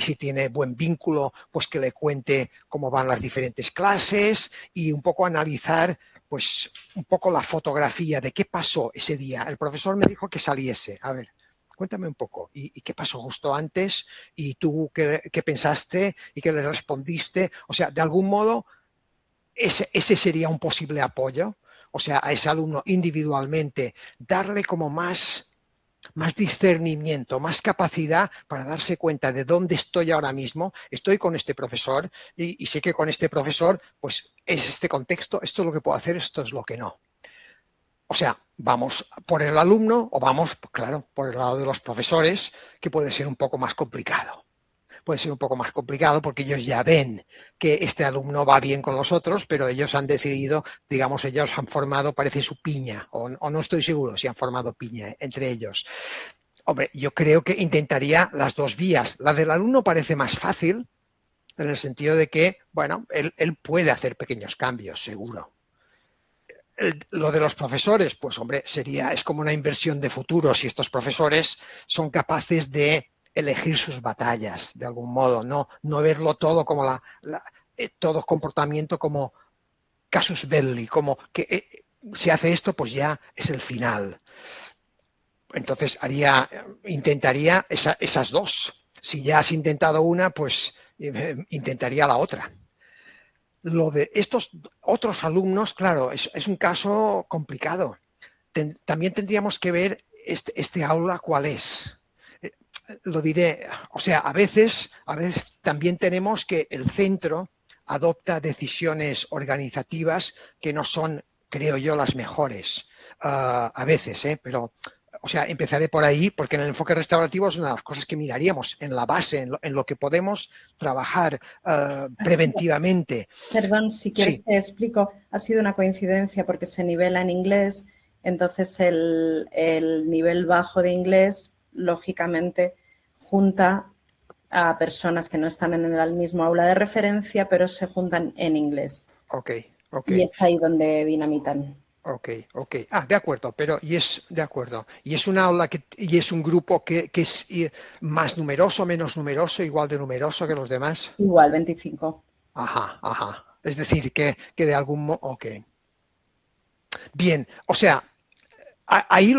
si tiene buen vínculo, pues que le cuente cómo van las diferentes clases y un poco analizar, pues un poco la fotografía de qué pasó ese día. El profesor me dijo que saliese, a ver, Cuéntame un poco. ¿Y qué pasó justo antes? ¿Y tú qué pensaste? ¿Y qué le respondiste? O sea, de algún modo, ese sería un posible apoyo. O sea, a ese alumno individualmente, darle como más discernimiento, más capacidad para darse cuenta de dónde estoy ahora mismo. Estoy con este profesor y sé que con este profesor, pues es este contexto, esto es lo que puedo hacer, esto es lo que no. O sea, vamos por el alumno o vamos, claro, por el lado de los profesores, que puede ser un poco más complicado. Puede ser un poco más complicado porque ellos ya ven que este alumno va bien con los otros, pero ellos han decidido, digamos, ellos han formado, parece su piña, o no estoy seguro si han formado piña entre ellos. Hombre, yo creo que intentaría las dos vías. La del alumno parece más fácil, en el sentido de que, bueno, él puede hacer pequeños cambios, seguro. Lo de los profesores, pues hombre, es como una inversión de futuro si estos profesores son capaces de elegir sus batallas, de algún modo, no verlo todo como todo comportamiento como casus belli, como que si hace esto, pues ya es el final. Entonces intentaría esas dos. Si ya has intentado una, pues intentaría la otra. Lo de estos otros alumnos, claro, es un caso complicado. También tendríamos que ver este aula cuál es. Lo diré, o sea, a veces también tenemos que el centro adopta decisiones organizativas que no son, creo yo, las mejores. A veces, pero o sea, empezaré por ahí, porque en el enfoque restaurativo es una de las cosas que miraríamos, en la base, en lo que podemos trabajar preventivamente. Perdón, si quieres Sí. te explico. Ha sido una coincidencia porque se nivela en inglés, entonces el nivel bajo de inglés, lógicamente, junta a personas que no están en el mismo aula de referencia, pero se juntan en inglés. Ok. Y es ahí donde dinamitan. Ok. De acuerdo, de acuerdo. ¿Y es una aula y es un grupo que es más numeroso, menos numeroso, igual de numeroso que los demás? Igual, 25. Ajá. Es decir, que de algún modo. Ok. Bien, o sea, ahí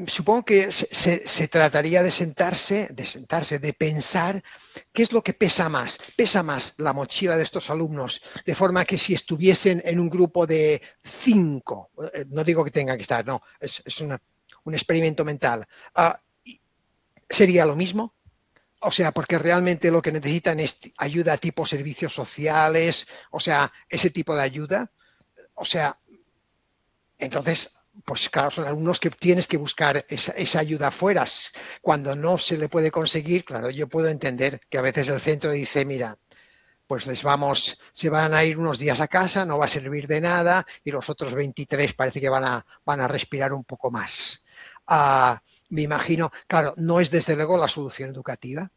supongo que se trataría de sentarse, de pensar qué es lo que pesa más. Pesa más la mochila de estos alumnos, de forma que si estuviesen en un grupo de 5, no digo que tengan que estar, no, es un experimento mental, ¿sería lo mismo? O sea, porque realmente lo que necesitan es ayuda tipo servicios sociales, o sea, ese tipo de ayuda. O sea, entonces, pues claro, son alumnos que tienes que buscar esa ayuda afuera. Cuando no se le puede conseguir, claro, yo puedo entender que a veces el centro dice, mira, pues se van a ir unos días a casa, no va a servir de nada, y los otros 23 parece que van a respirar un poco más. Me imagino, claro, no es desde luego la solución educativa.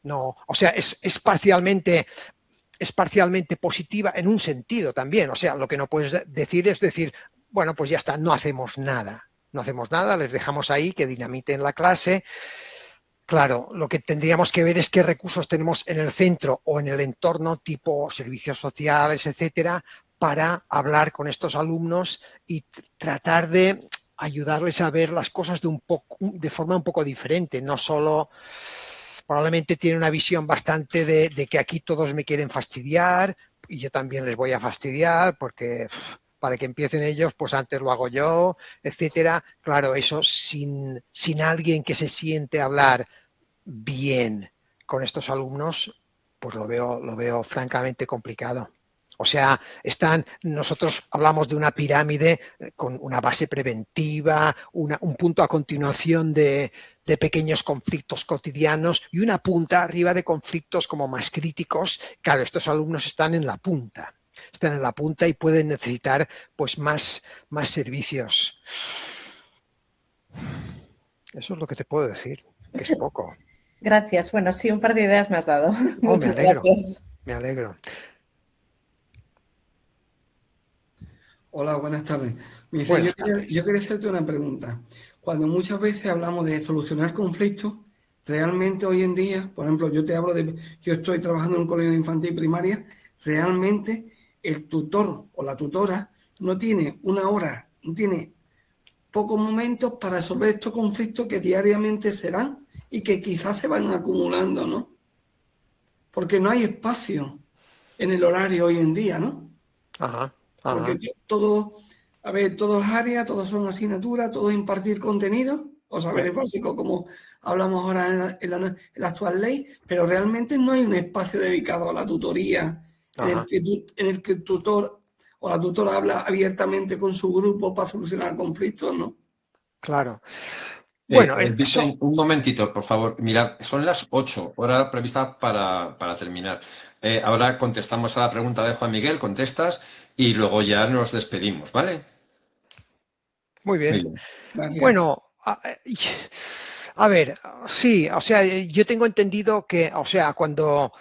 No, o sea, es parcialmente positiva en un sentido también. O sea, lo que no puedes decir es decir, bueno, pues ya está, no hacemos nada, les dejamos ahí que dinamiten la clase. Claro, lo que tendríamos que ver es qué recursos tenemos en el centro o en el entorno, tipo servicios sociales, etcétera, para hablar con estos alumnos y tratar de ayudarles a ver las cosas de forma un poco diferente, no solo. Probablemente tiene una visión bastante de que aquí todos me quieren fastidiar y yo también les voy a fastidiar porque para que empiecen ellos, pues antes lo hago yo, etcétera. Claro, eso sin alguien que se siente a hablar bien con estos alumnos, pues lo veo francamente complicado. O sea, nosotros hablamos de una pirámide con una base preventiva, un punto a continuación de pequeños conflictos cotidianos y una punta arriba de conflictos como más críticos. Claro, estos alumnos están en la punta y pueden necesitar pues más servicios. Eso es lo que te puedo decir, que es poco. Gracias. Bueno, sí, un par de ideas me has dado. Muchas gracias. Me alegro. Hola, buenas tardes. Buenas Yo quería hacerte una pregunta. Cuando muchas veces hablamos de solucionar conflictos, realmente hoy en día, por ejemplo, yo estoy trabajando en un colegio infantil primaria, realmente el tutor o la tutora no tiene una hora, no tiene pocos momentos para resolver estos conflictos que diariamente serán y que quizás se van acumulando, ¿no? Porque no hay espacio en el horario hoy en día, ¿no? Ajá, Porque ajá. todo, a ver, todo es área, todos son asignaturas, todo es impartir contenido, o saberes básicos como hablamos ahora en la actual ley, pero realmente no hay un espacio dedicado a la tutoría Ajá. en el que el tutor o la tutora habla abiertamente con su grupo para solucionar conflictos, ¿no? Claro. Bueno, eso. Vicente, un momentito, por favor. Mirad, son las 8, hora prevista para terminar. Ahora contestamos a la pregunta de Juan Miguel, contestas y luego ya nos despedimos, ¿vale? Muy Muy bien. bien. Gracias. Bueno, a ver, sí, o sea, yo tengo entendido que, o sea, cuando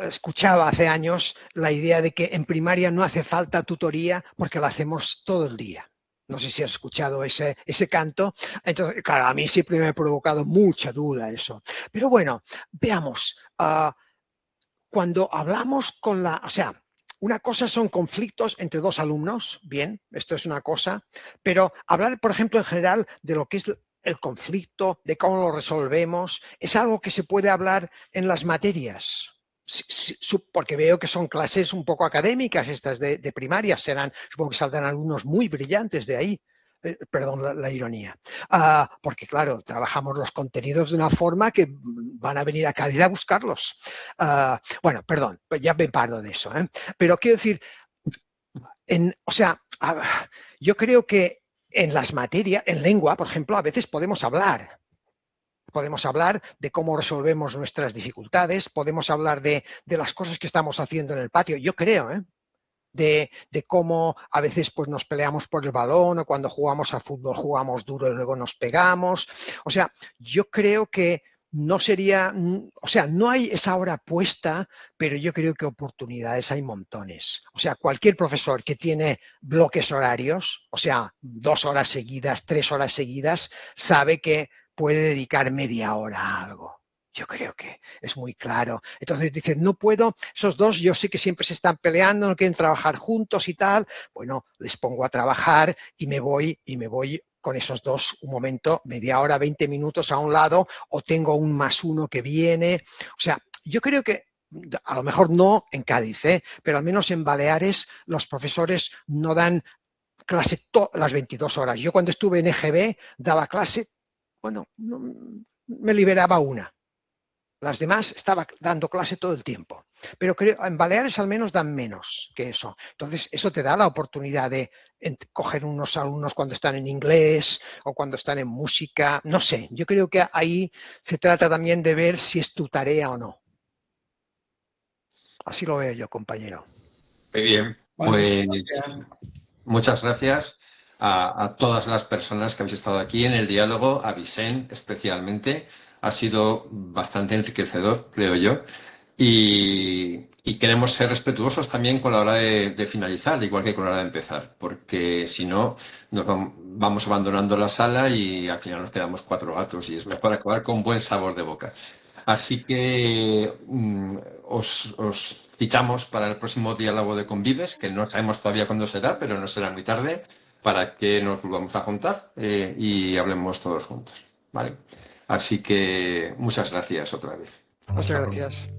escuchaba hace años la idea de que en primaria no hace falta tutoría porque la hacemos todo el día. No sé si has escuchado ese canto. Entonces, claro, a mí siempre me ha provocado mucha duda eso. Pero bueno, veamos. Cuando hablamos con la, o sea, una cosa son conflictos entre dos alumnos, bien, esto es una cosa, pero hablar, por ejemplo, en general de lo que es el conflicto, de cómo lo resolvemos, es algo que se puede hablar en las materias. Porque veo que son clases un poco académicas estas de primaria, supongo que saldrán alumnos muy brillantes de ahí. Perdón la ironía. Porque claro, trabajamos los contenidos de una forma que van a venir a Cádiz a buscarlos. Bueno, perdón, pues ya me paro de eso. Pero quiero decir, o sea, yo creo que en las materias, en lengua, por ejemplo, a veces podemos hablar. Podemos hablar de cómo resolvemos nuestras dificultades, podemos hablar de las cosas que estamos haciendo en el patio. Yo creo, de cómo a veces pues nos peleamos por el balón o cuando jugamos a fútbol jugamos duro y luego nos pegamos. O sea, yo creo que no sería, o sea, no hay esa hora puesta, pero yo creo que oportunidades hay montones. O sea, cualquier profesor que tiene bloques horarios, o sea, 2 horas seguidas, 3 horas seguidas, sabe que puede dedicar media hora a algo. Yo creo que es muy claro. Entonces dicen, no puedo, esos dos yo sé que siempre se están peleando, no quieren trabajar juntos y tal. Bueno, les pongo a trabajar y me voy con esos dos un momento, media hora, 20 minutos a un lado, o tengo un +1 que viene. O sea, yo creo que a lo mejor no en Cádiz, pero al menos en Baleares los profesores no dan clase las 22 horas. Yo cuando estuve en EGB daba clase, bueno, no, me liberaba una. Las demás estaba dando clase todo el tiempo. Pero creo, en Baleares al menos dan menos que eso. Entonces, eso te da la oportunidad de coger unos alumnos cuando están en inglés o cuando están en música. No sé, yo creo que ahí se trata también de ver si es tu tarea o no. Así lo veo yo, compañero. Muy bien, Vale, pues gracias. muchas gracias a todas las personas que habéis estado aquí en el diálogo, a Vicente especialmente. Ha sido bastante enriquecedor, creo yo. Y queremos ser respetuosos también con la hora de finalizar, igual que con la hora de empezar, porque si no, nos vamos abandonando la sala y al final nos quedamos 4 gatos y es mejor acabar con buen sabor de boca. Así que os citamos para el próximo diálogo de Convives, que no sabemos todavía cuándo será, pero no será muy tarde, para que nos volvamos a juntar y hablemos todos juntos. ¿Vale? Así que muchas gracias otra vez. Muchas gracias.